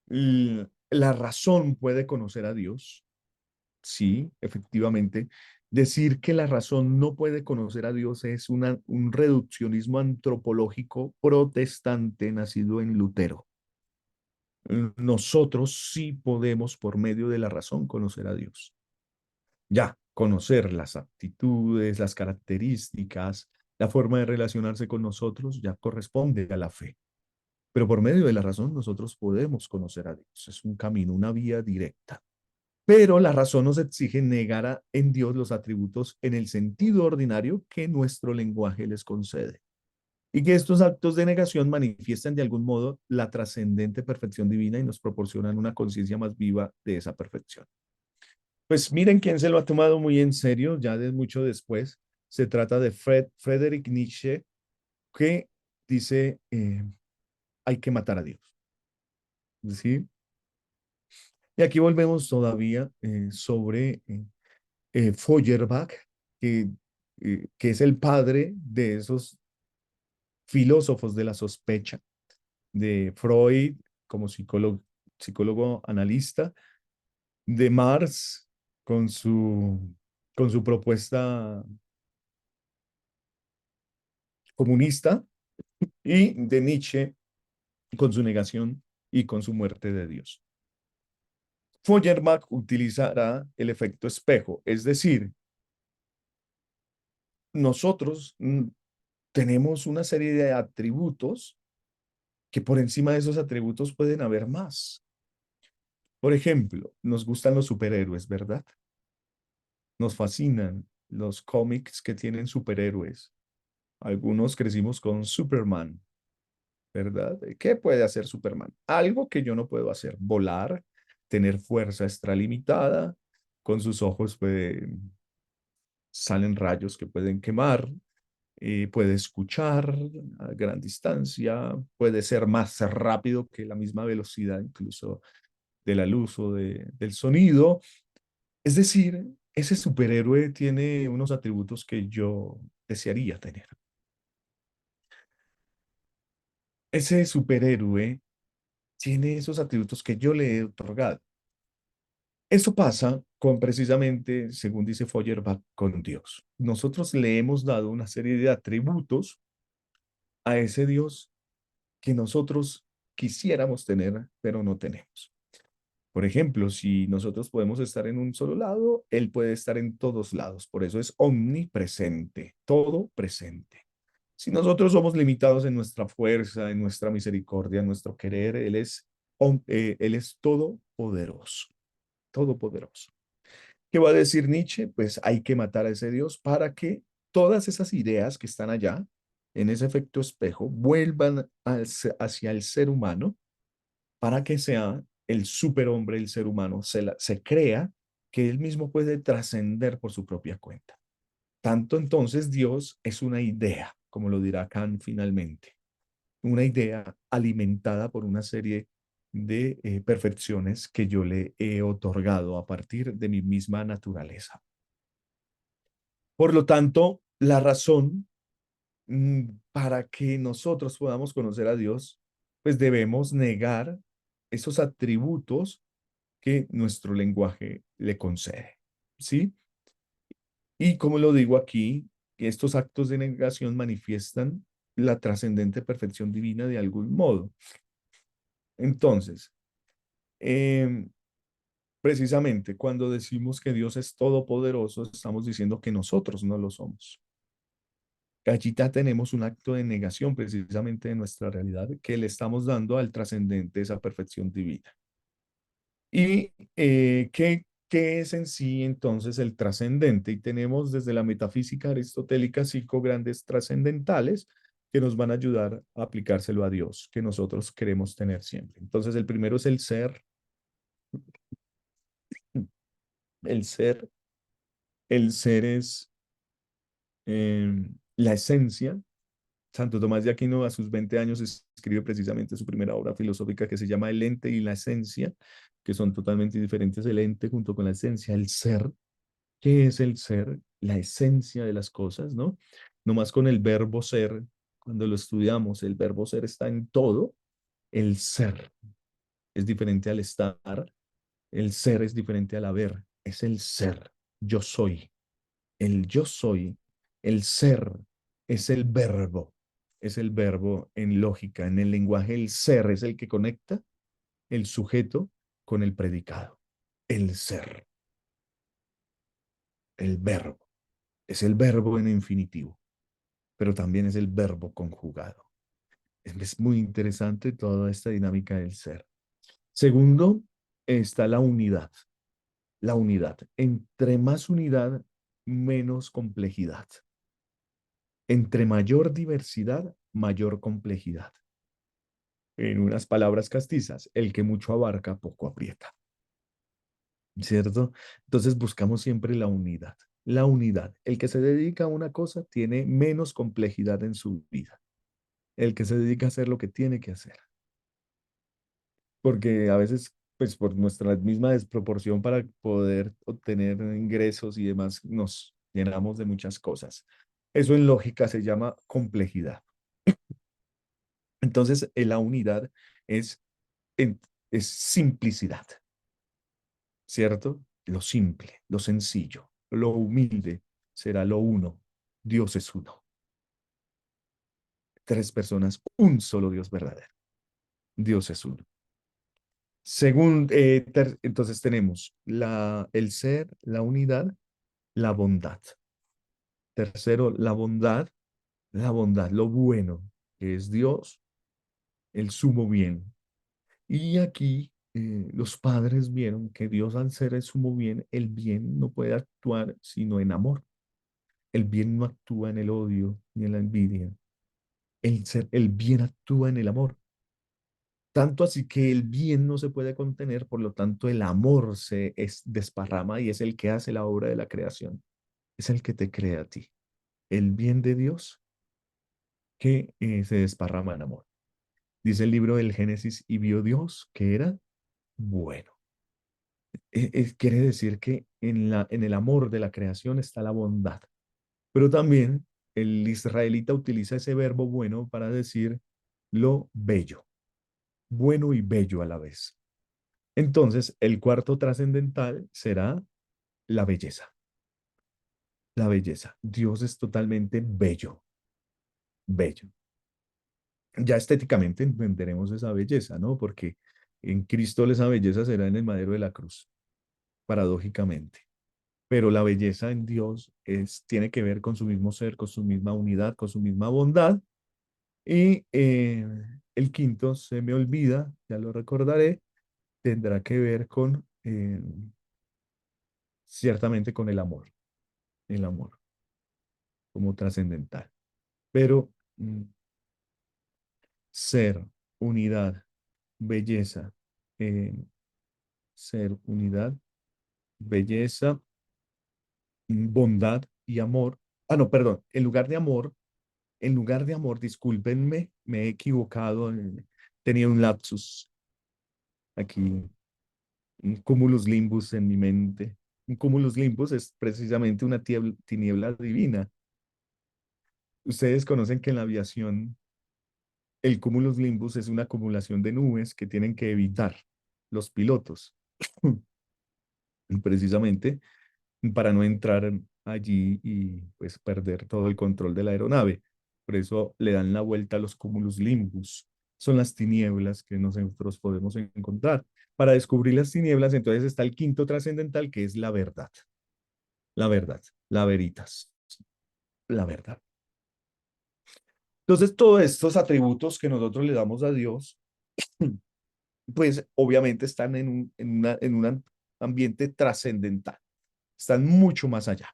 la razón puede conocer a Dios. Sí, efectivamente. Decir que la razón no puede conocer a Dios es un reduccionismo antropológico protestante nacido en Lutero. Nosotros sí podemos, por medio de la razón, conocer a Dios. Ya, conocer las aptitudes, las características, la forma de relacionarse con nosotros ya corresponde a la fe. Pero por medio de la razón nosotros podemos conocer a Dios. Es un camino, una vía directa. Pero la razón nos exige negar en Dios los atributos en el sentido ordinario que nuestro lenguaje les concede. Y que estos actos de negación manifiestan de algún modo la trascendente perfección divina y nos proporcionan una conciencia más viva de esa perfección. Pues miren quién se lo ha tomado muy en serio, ya de mucho después. Se trata de Friedrich Nietzsche, que dice, hay que matar a Dios. ¿Sí? Y aquí volvemos todavía sobre Feuerbach, que es el padre de esos filósofos de la sospecha, de Freud como psicólogo analista, de Marx con su propuesta comunista y de Nietzsche con su negación y con su muerte de Dios. Feuerbach utilizará el efecto espejo, es decir, nosotros tenemos una serie de atributos que por encima de esos atributos pueden haber más. Por ejemplo, nos gustan los superhéroes, ¿verdad? Nos fascinan los cómics que tienen superhéroes. Algunos crecimos con Superman, ¿verdad? ¿Qué puede hacer Superman? Algo que yo no puedo hacer, volar, tener fuerza extralimitada, con sus ojos salen rayos que pueden quemar, puede escuchar a gran distancia, puede ser más rápido que la misma velocidad incluso de la luz o del sonido. Es decir, ese superhéroe tiene unos atributos que yo desearía tener. Ese superhéroe tiene esos atributos que yo le he otorgado. Eso pasa con precisamente, según dice Feuerbach, con Dios. Nosotros le hemos dado una serie de atributos a ese Dios que nosotros quisiéramos tener, pero no tenemos. Por ejemplo, si nosotros podemos estar en un solo lado, Él puede estar en todos lados. Por eso es omnipresente, todo presente. Si nosotros somos limitados en nuestra fuerza, en nuestra misericordia, en nuestro querer, Él es todopoderoso, todopoderoso. ¿Qué va a decir Nietzsche? Pues hay que matar a ese Dios para que todas esas ideas que están allá, en ese efecto espejo, vuelvan hacia el ser humano para que sea el superhombre, el ser humano, se crea que él mismo puede trascender por su propia cuenta. Tanto entonces Dios es una idea, como lo dirá Kant finalmente, una idea alimentada por una serie de perfecciones que yo le he otorgado a partir de mi misma naturaleza. Por lo tanto, la razón para que nosotros podamos conocer a Dios, pues debemos negar esos atributos que nuestro lenguaje le concede, ¿sí? Y como lo digo aquí, estos actos de negación manifiestan la trascendente perfección divina de algún modo. Entonces, precisamente cuando decimos que Dios es todopoderoso, estamos diciendo que nosotros no lo somos. Allí ya tenemos un acto de negación precisamente de nuestra realidad que le estamos dando al trascendente esa perfección divina. ¿Y qué es en sí entonces el trascendente? Y tenemos desde la metafísica aristotélica 5 grandes trascendentales que nos van a ayudar a aplicárselo a Dios, que nosotros queremos tener siempre. Entonces el primero es el ser. El ser. El ser es la esencia. Santo Tomás de Aquino a sus 20 años escribe precisamente su primera obra filosófica que se llama El ente y la esencia, que son totalmente diferentes. El ente junto con la esencia, el ser. ¿Qué es el ser? La esencia de las cosas, ¿no? Nomás con el verbo ser, cuando lo estudiamos, el verbo ser está en todo. El ser es diferente al estar. El ser es diferente al haber. Es el ser. Yo soy. El yo soy. El ser es el verbo. Es el verbo en lógica, en el lenguaje. El ser es el que conecta el sujeto con el predicado. El ser. el verbo. Es el verbo en infinitivo, pero también es el verbo conjugado. Es muy interesante toda esta dinámica del ser. Segundo, está la unidad. La unidad. Entre más unidad, menos complejidad. Entre mayor diversidad, mayor complejidad. En unas palabras castizas, el que mucho abarca, poco aprieta. ¿Cierto? Entonces buscamos siempre la unidad. La unidad. El que se dedica a una cosa tiene menos complejidad en su vida. El que se dedica a hacer lo que tiene que hacer. Porque a veces, pues por nuestra misma desproporción para poder obtener ingresos y demás, nos llenamos de muchas cosas. Eso en lógica se llama complejidad. Entonces, la unidad es, es simplicidad, ¿cierto? Lo simple, lo sencillo, lo humilde será lo uno. Dios es uno. Tres personas, un solo Dios verdadero. Dios es uno. Según, entonces tenemos el ser, la unidad, la bondad. Tercero, la bondad, lo bueno, que es Dios, el sumo bien. Y aquí los padres vieron que Dios al ser el sumo bien, el bien no puede actuar sino en amor. El bien no actúa en el odio ni en la envidia. El bien actúa en el amor. Tanto así que el bien no se puede contener, por lo tanto el amor desparrama y es el que hace la obra de la creación. Es el que te crea a ti. El bien de Dios que se desparrama en amor. Dice el libro del Génesis, y vio Dios que era bueno. Quiere decir que en el amor de la creación está la bondad. Pero también el israelita utiliza ese verbo bueno para decir lo bello, bueno y bello a la vez. Entonces, el cuarto trascendental será la belleza. La belleza. Dios es totalmente bello, bello. Ya estéticamente entenderemos esa belleza, ¿no? Porque en Cristo esa belleza será en el madero de la cruz, paradójicamente. Pero la belleza en Dios tiene que ver con su mismo ser, con su misma unidad, con su misma bondad. Y el quinto, se me olvida, ya lo recordaré, tendrá que ver con, ciertamente con el amor como trascendental. Pero ser, unidad, belleza, eh, ser, unidad, belleza, bondad y amor. Ah, no, perdón, en lugar de amor, discúlpenme, me he equivocado, tenía un lapsus aquí, un cumulus limbus en mi mente. Un cumulus limbus es precisamente una tiniebla divina. Ustedes conocen que en la aviación el cumulus limbus es una acumulación de nubes que tienen que evitar los pilotos, precisamente para no entrar allí y pues perder todo el control de la aeronave. Por eso le dan la vuelta a los cumulus limbus. Son las tinieblas que nosotros podemos encontrar. Para descubrir las tinieblas, entonces está el quinto trascendental, que es la verdad, la veritas, la verdad. Entonces, todos estos atributos que nosotros le damos a Dios, pues obviamente están en un ambiente trascendental. Están mucho más allá.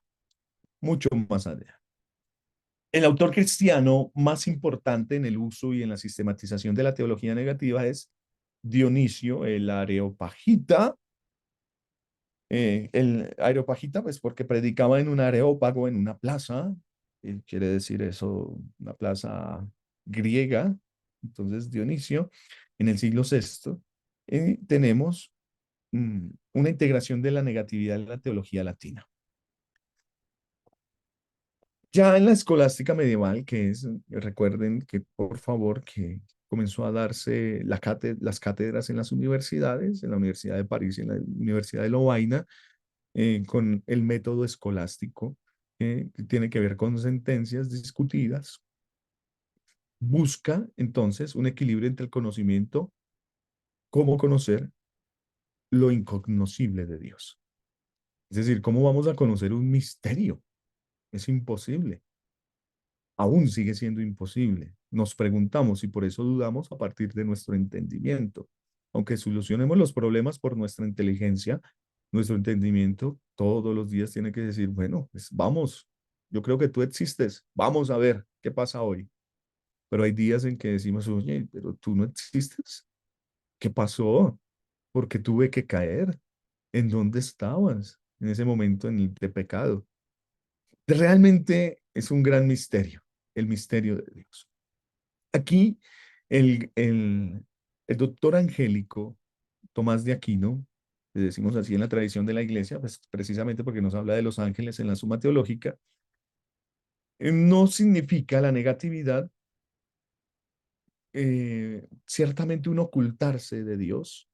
El autor cristiano más importante en el uso y en la sistematización de la teología negativa es Dionisio, el Areopagita. El Areopagita, pues porque predicaba en un areópago, en una plaza, quiere decir eso, una plaza griega. Entonces, Dionisio, en el siglo VI, tenemos una integración de la negatividad en la teología latina. Ya en la escolástica medieval, que es, recuerden que por favor que comenzó a darse las cátedras en las universidades, en la Universidad de París y en la Universidad de Lovaina, con el método escolástico, que tiene que ver con sentencias discutidas, busca entonces un equilibrio entre el conocimiento, cómo conocer lo incognoscible de Dios. Es decir, ¿cómo vamos a conocer un misterio? Es imposible. Aún sigue siendo imposible. Nos preguntamos y por eso dudamos a partir de nuestro entendimiento. Aunque solucionemos los problemas por nuestra inteligencia, nuestro entendimiento todos los días tiene que decir, bueno, pues vamos, yo creo que tú existes, vamos a ver qué pasa hoy. Pero hay días en que decimos, oye, pero tú no existes. ¿Qué pasó? ¿Por qué tuve que caer? ¿En dónde estabas en ese momento de pecado? Realmente es un gran misterio, el misterio de Dios. Aquí el, el, el doctor angélico Tomás de Aquino, le decimos así en la tradición de la iglesia, pues precisamente porque nos habla de los ángeles en la Suma Teológica, no significa la negatividad, ciertamente un ocultarse de Dios,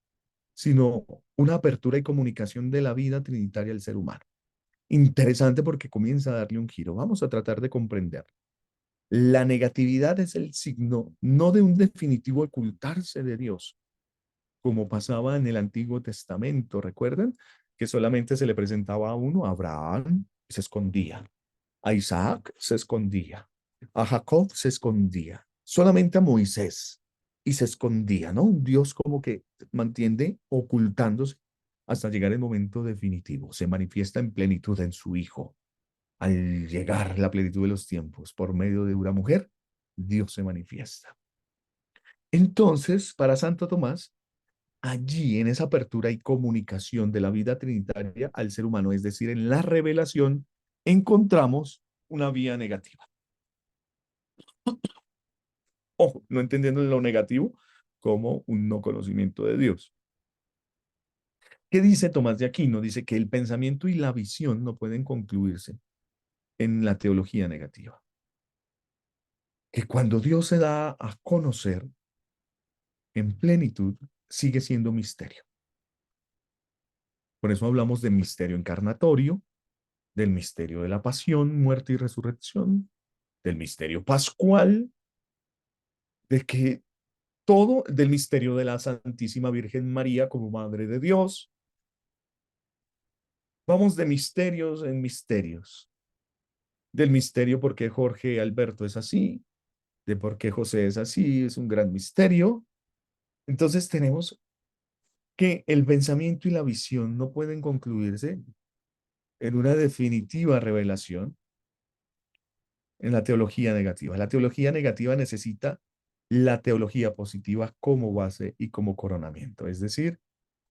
sino una apertura y comunicación de la vida trinitaria al ser humano. Interesante porque comienza a darle un giro. Vamos a tratar de comprender. La negatividad es el signo no de un definitivo ocultarse de Dios, como pasaba en el Antiguo Testamento. ¿Recuerdan? Que solamente se le presentaba a uno, a Abraham, se escondía. A Isaac se escondía. A Jacob se escondía. Solamente a Moisés y se escondía, ¿no? Un Dios como que mantiene ocultándose hasta llegar el momento definitivo. Se manifiesta en plenitud en su Hijo. Al llegar la plenitud de los tiempos por medio de una mujer, Dios se manifiesta. Entonces, para Santo Tomás, allí en esa apertura y comunicación de la vida trinitaria al ser humano, es decir, en la revelación, encontramos una vía negativa. Ojo, no entendiendo lo negativo como un no conocimiento de Dios. ¿Qué dice Tomás de Aquino? Dice que el pensamiento y la visión no pueden concluirse en la teología negativa. Que cuando Dios se da a conocer en plenitud, sigue siendo misterio. Por eso hablamos de misterio encarnatorio, del misterio de la pasión, muerte y resurrección, del misterio pascual, de que todo, del misterio de la Santísima Virgen María como Madre de Dios. Vamos de misterios en misterios. Del misterio por qué Jorge Alberto es así, de por qué José es así, es un gran misterio. Entonces tenemos que el pensamiento y la visión no pueden concluirse en una definitiva revelación en la teología negativa. La teología negativa necesita la teología positiva como base y como coronamiento. Es decir,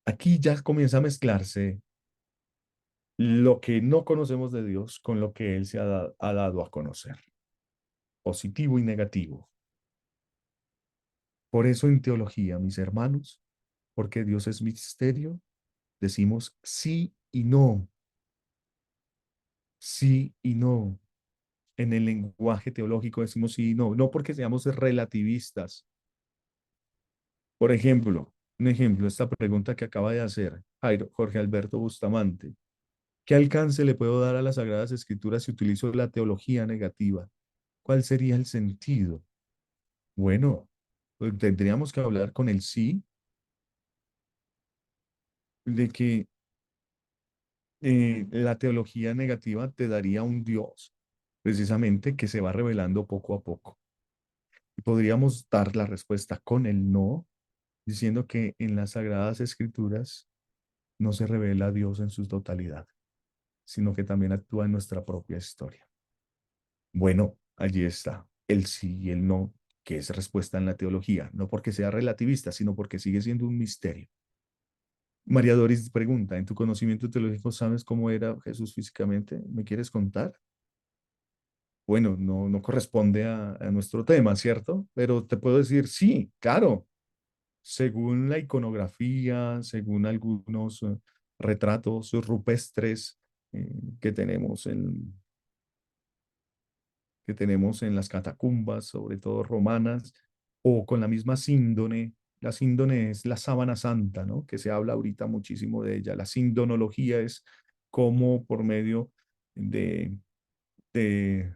aquí ya comienza a mezclarse lo que no conocemos de Dios con lo que Él se ha dado a conocer, positivo y negativo. Por eso en teología, mis hermanos, porque Dios es misterio, decimos sí y no, sí y no. En el lenguaje teológico decimos sí y no, no porque seamos relativistas. Por ejemplo, un ejemplo, esta pregunta que acaba de hacer Jorge Alberto Bustamante. ¿Qué alcance le puedo dar a las Sagradas Escrituras si utilizo la teología negativa? ¿Cuál sería el sentido? Bueno, pues tendríamos que hablar con el sí de que la teología negativa te daría un Dios, precisamente que se va revelando poco a poco. Y podríamos dar la respuesta con el no, diciendo que en las Sagradas Escrituras no se revela a Dios en su totalidad, sino que también actúa en nuestra propia historia. Bueno, allí está el sí y el no, que es respuesta en la teología, no porque sea relativista, sino porque sigue siendo un misterio. María Doris pregunta, ¿en tu conocimiento teológico sabes cómo era Jesús físicamente? ¿Me quieres contar? Bueno, no corresponde a nuestro tema, ¿cierto? Pero te puedo decir, sí, claro, según la iconografía, según algunos retratos rupestres que tenemos en las catacumbas, sobre todo romanas, o con la misma síndone. La síndone es la sábana santa, ¿no? Que se habla ahorita muchísimo de ella. La sindonología es cómo por medio de, de,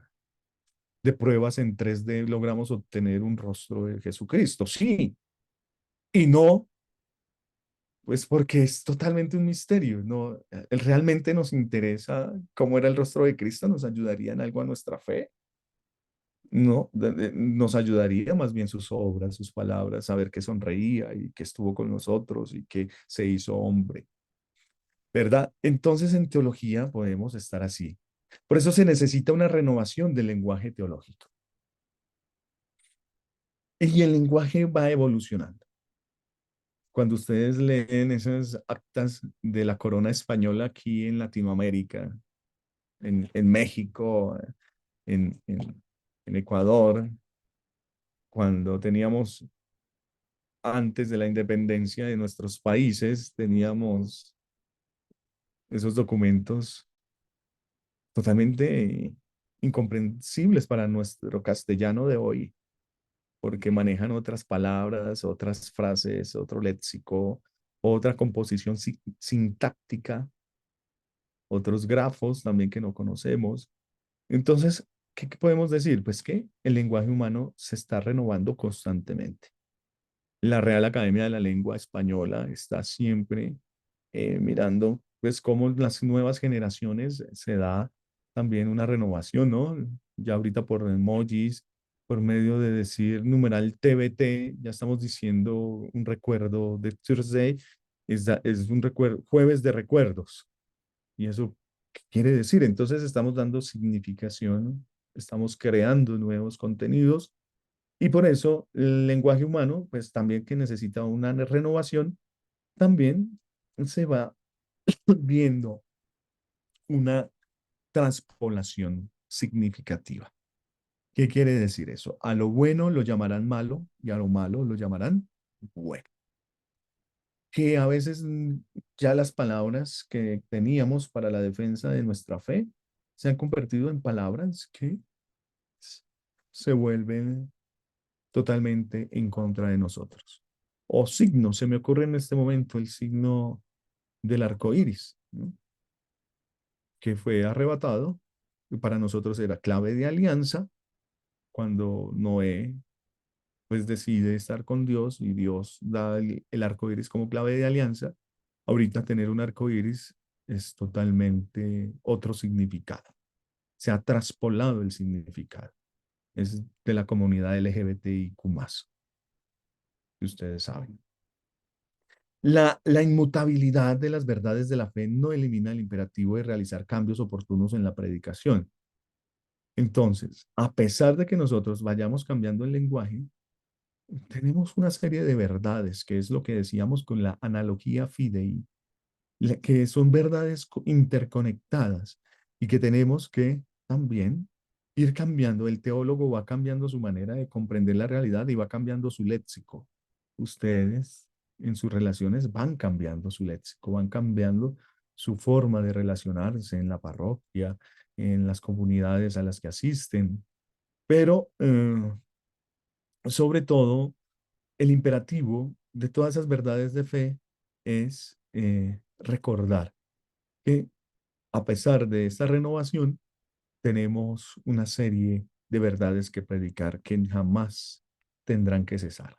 de pruebas en 3D logramos obtener un rostro de Jesucristo. Sí, y no Pues porque es totalmente un misterio, ¿no? ¿Realmente nos interesa cómo era el rostro de Cristo? ¿Nos ayudaría en algo a nuestra fe? No, nos ayudaría más bien sus obras, sus palabras, saber que sonreía y que estuvo con nosotros y que se hizo hombre, ¿verdad? Entonces en teología podemos estar así. Por eso se necesita una renovación del lenguaje teológico. Y el lenguaje va evolucionando. Cuando ustedes leen esas actas de la corona española aquí en Latinoamérica, en México, en Ecuador, cuando teníamos, antes de la independencia de nuestros países, teníamos esos documentos totalmente incomprensibles para nuestro castellano de hoy, porque manejan otras palabras, otras frases, otro léxico, otra composición sintáctica, otros grafos también que no conocemos. Entonces, ¿qué podemos decir? Pues que el lenguaje humano se está renovando constantemente. La Real Academia de la Lengua Española está siempre mirando, pues, cómo las nuevas generaciones se da también una renovación, ¿no? Ya ahorita por emojis, por medio de decir numeral TBT, ya estamos diciendo un recuerdo de Thursday, es un recuerdo, jueves de recuerdos. ¿Y eso qué quiere decir? Entonces estamos dando significación, estamos creando nuevos contenidos y por eso el lenguaje humano, pues también que necesita una renovación, también se va viendo una transpolación significativa. ¿Qué quiere decir eso? A lo bueno lo llamarán malo y a lo malo lo llamarán bueno. Que a veces ya las palabras que teníamos para la defensa de nuestra fe se han convertido en palabras que se vuelven totalmente en contra de nosotros. O signo, se me ocurre en este momento el signo del arco iris, ¿no? Que fue arrebatado, y para nosotros era clave de alianza cuando Noé pues decide estar con Dios y Dios da el arco iris como clave de alianza. Ahorita tener un arco iris es totalmente otro significado. Se ha traspolado el significado. Es de la comunidad LGBTIQ+, que ustedes saben. La inmutabilidad de las verdades de la fe no elimina el imperativo de realizar cambios oportunos en la predicación. Entonces, a pesar de que nosotros vayamos cambiando el lenguaje, tenemos una serie de verdades, que es lo que decíamos con la analogía fidei, que son verdades interconectadas y que tenemos que también ir cambiando. El teólogo va cambiando su manera de comprender la realidad y va cambiando su léxico. Ustedes en sus relaciones van cambiando su léxico, van cambiando su forma de relacionarse en la parroquia, en las comunidades a las que asisten, pero sobre todo el imperativo de todas esas verdades de fe es recordar que a pesar de esta renovación, tenemos una serie de verdades que predicar que jamás tendrán que cesar.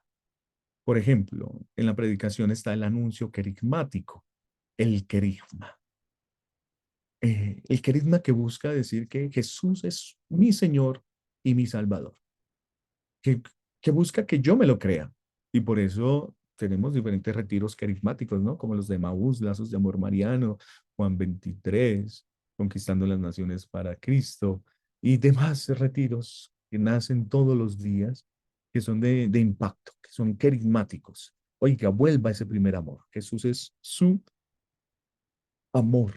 Por ejemplo, en la predicación está el anuncio querigmático, el querigma. El querigma que busca decir que Jesús es mi Señor y mi Salvador. Que, que busca que yo me lo crea. Y por eso tenemos diferentes retiros carismáticos, ¿no? Como los de Maús, Lazos de Amor Mariano, Juan 23, Conquistando las Naciones para Cristo y demás retiros que nacen todos los días, que son de impacto, que son carismáticos. Oiga, vuelva ese primer amor. Jesús es su amor.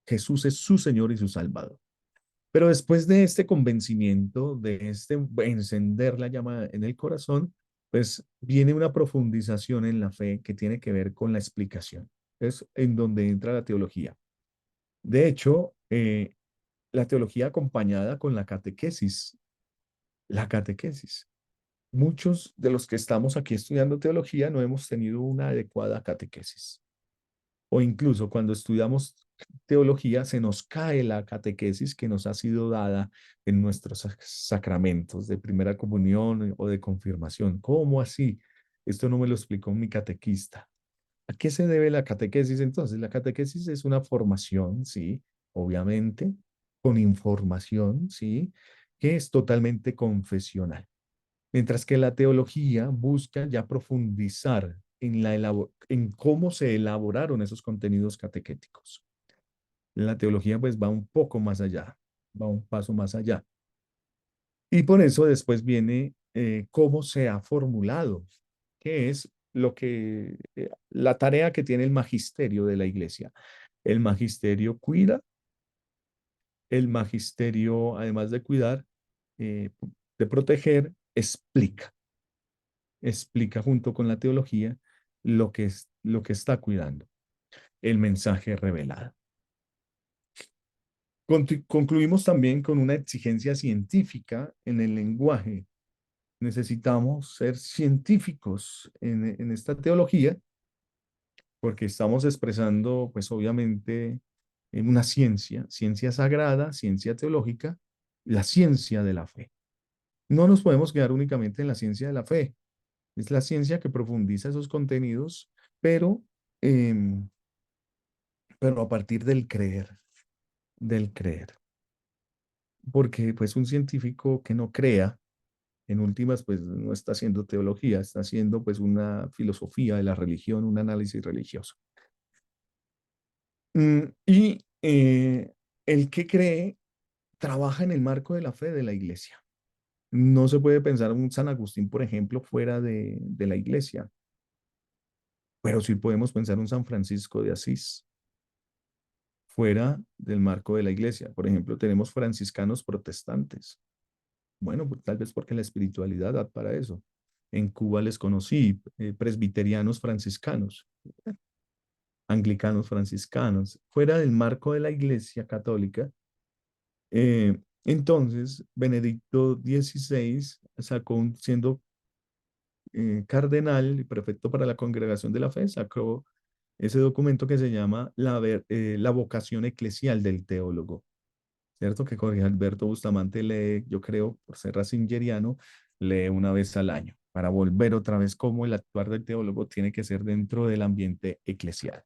Jesús es su Señor y su Salvador. Pero después de este convencimiento, de este encender la llama en el corazón, pues viene una profundización en la fe que tiene que ver con la explicación. Es en donde entra la teología. De hecho, la teología acompañada con la catequesis. La catequesis. Muchos de los que estamos aquí estudiando teología no hemos tenido una adecuada catequesis. O incluso cuando estudiamos teología, se nos cae la catequesis que nos ha sido dada en nuestros sacramentos de primera comunión o de confirmación. ¿Cómo así? Esto no me lo explicó mi catequista. ¿A qué se debe la catequesis entonces? La catequesis es una formación, sí, obviamente, con información, sí, que es totalmente confesional. Mientras que la teología busca ya profundizar en cómo se elaboraron esos contenidos catequéticos. La teología pues va un poco más allá, va un paso más allá. Y por eso después viene cómo se ha formulado, que es la tarea que tiene el magisterio de la iglesia. El magisterio cuida, el magisterio, además de cuidar, eh, de proteger, explica junto con la teología lo que está cuidando, el mensaje revelado. Concluimos también con una exigencia científica en el lenguaje. Necesitamos ser científicos en esta teología porque estamos expresando, pues obviamente, una ciencia sagrada, ciencia teológica, la ciencia de la fe. No nos podemos quedar únicamente en la ciencia de la fe. Es la ciencia que profundiza esos contenidos, pero, em, pero a partir del creer. Porque pues un científico que no crea, en últimas, pues no está haciendo teología, está haciendo pues una filosofía de la religión, un análisis religioso. Y el que cree trabaja en el marco de la fe de la iglesia. No se puede pensar un San Agustín, por ejemplo, fuera de la iglesia, pero sí podemos pensar un San Francisco de Asís fuera del marco de la iglesia. Por ejemplo, tenemos franciscanos protestantes. Bueno, pues, tal vez porque la espiritualidad da para eso. En Cuba les conocí, presbiterianos franciscanos, anglicanos franciscanos, fuera del marco de la iglesia católica. Entonces, Benedicto XVI sacó, siendo cardenal y prefecto para la Congregación de la Fe, sacó ese documento que se llama la vocación eclesial del teólogo. ¿Cierto? Que Jorge Alberto Bustamante lee, yo creo, por ser racingeriano, lee una vez al año, para volver otra vez cómo el actuar del teólogo tiene que ser dentro del ambiente eclesial.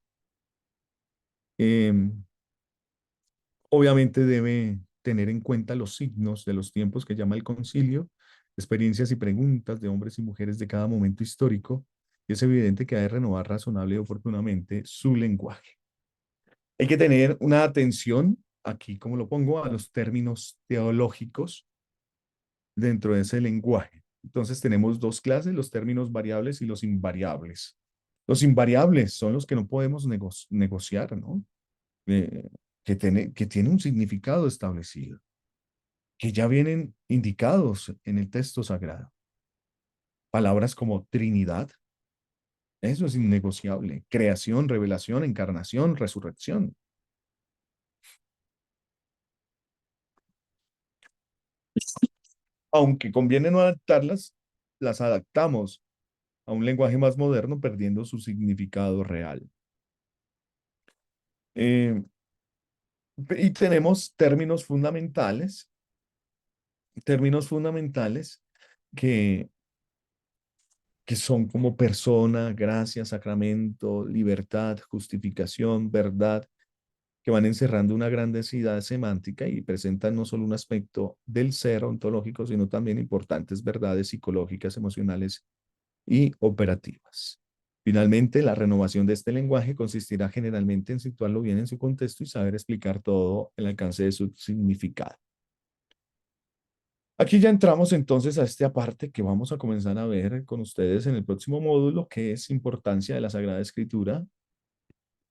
Obviamente debe tener en cuenta los signos de los tiempos que llama el concilio, experiencias y preguntas de hombres y mujeres de cada momento histórico, y es evidente que ha de renovar razonable y oportunamente su lenguaje. Hay que tener una atención, aquí como lo pongo, a los términos teológicos dentro de ese lenguaje. Entonces tenemos dos clases, los términos variables y los invariables. Los invariables son los que no podemos negociar, ¿no? Que tiene un significado establecido, que ya vienen indicados en el texto sagrado. Palabras como Trinidad, eso es innegociable. Creación, revelación, encarnación, resurrección. Aunque conviene no adaptarlas, las adaptamos a un lenguaje más moderno, perdiendo su significado real. Y tenemos términos fundamentales que, que son como persona, gracia, sacramento, libertad, justificación, verdad, que van encerrando una gran densidad semántica y presentan no solo un aspecto del ser ontológico, sino también importantes verdades psicológicas, emocionales y operativas. Finalmente, la renovación de este lenguaje consistirá generalmente en situarlo bien en su contexto y saber explicar todo el alcance de su significado. Aquí ya entramos entonces a esta parte que vamos a comenzar a ver con ustedes en el próximo módulo, que es importancia de la Sagrada Escritura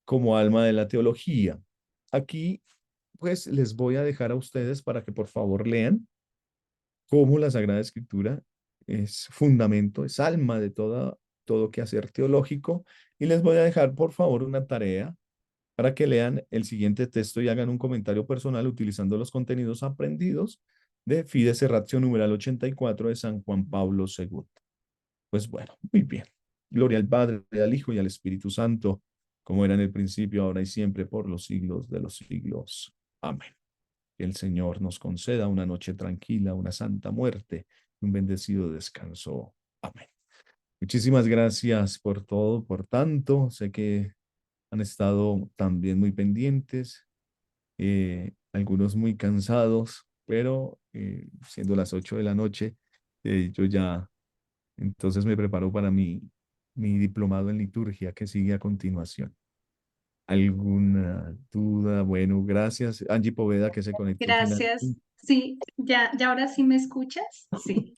como alma de la teología. Aquí, pues, les voy a dejar a ustedes para que por favor lean cómo la Sagrada Escritura es fundamento, es alma de todo quehacer teológico. Y les voy a dejar, por favor, una tarea para que lean el siguiente texto y hagan un comentario personal utilizando los contenidos aprendidos de Fides Ratio numeral 84 de San Juan Pablo II. Pues bueno, muy bien. Gloria al Padre, al Hijo y al Espíritu Santo, como era en el principio, ahora y siempre, por los siglos de los siglos. Amén. Que el Señor nos conceda una noche tranquila, una santa muerte, un bendecido descanso. Amén. Muchísimas gracias por todo, por tanto. Sé que han estado también muy pendientes, algunos muy cansados, pero siendo las 8 de la noche, yo ya entonces me preparo para mi diplomado en liturgia que sigue a continuación. ¿Alguna duda? Bueno, gracias. Angie Poveda que se conectó Gracias. finalmente. Sí, ya ahora sí me escuchas. Sí,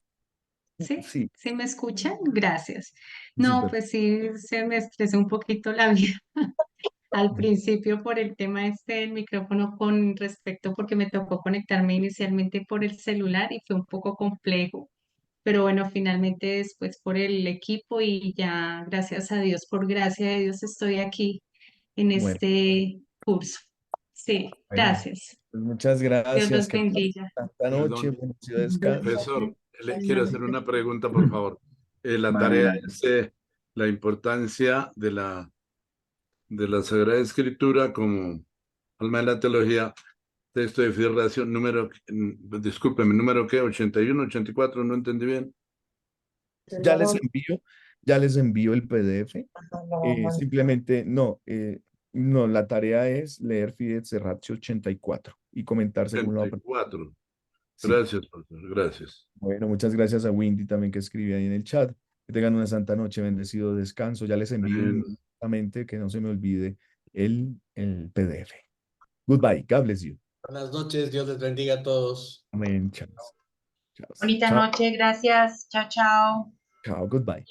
sí, Sí, sí me escuchan. Gracias. No, súper. pues sí, se me estresó un poquito la vida al principio por el tema este del micrófono con respecto porque me tocó conectarme inicialmente por el celular y fue un poco complejo. Pero bueno, finalmente después por el equipo y ya, gracias a Dios, por gracia de Dios estoy aquí en Bueno, este curso. Sí, bueno, gracias. pues muchas Dios gracias. los Que pasen bendiga. esta noche, Perdón, buen descanso. profesor, le quiero hacer una pregunta, por favor. La Vale, tarea vale. es la importancia de la Sagrada Escritura como alma de la teología, texto de federación, discúlpeme, número qué, 81, 84, no entendí bien. Ya les envío el PDF. Simplemente, no, la tarea es leer Fides Ratio 84 y comentar según lo aprendido. 84. Sí. Gracias, profesor, gracias. Bueno, muchas gracias a Windy también que escribí ahí en el chat. Que tengan una santa noche, bendecido descanso. Ya les envío Amén. inmediatamente, que no se me olvide el PDF. Goodbye. God bless you. Buenas noches, Dios les bendiga a todos. Amén. Chao. Chao. Bonita Chao. noche, gracias. Chao, chao. Chao. Goodbye.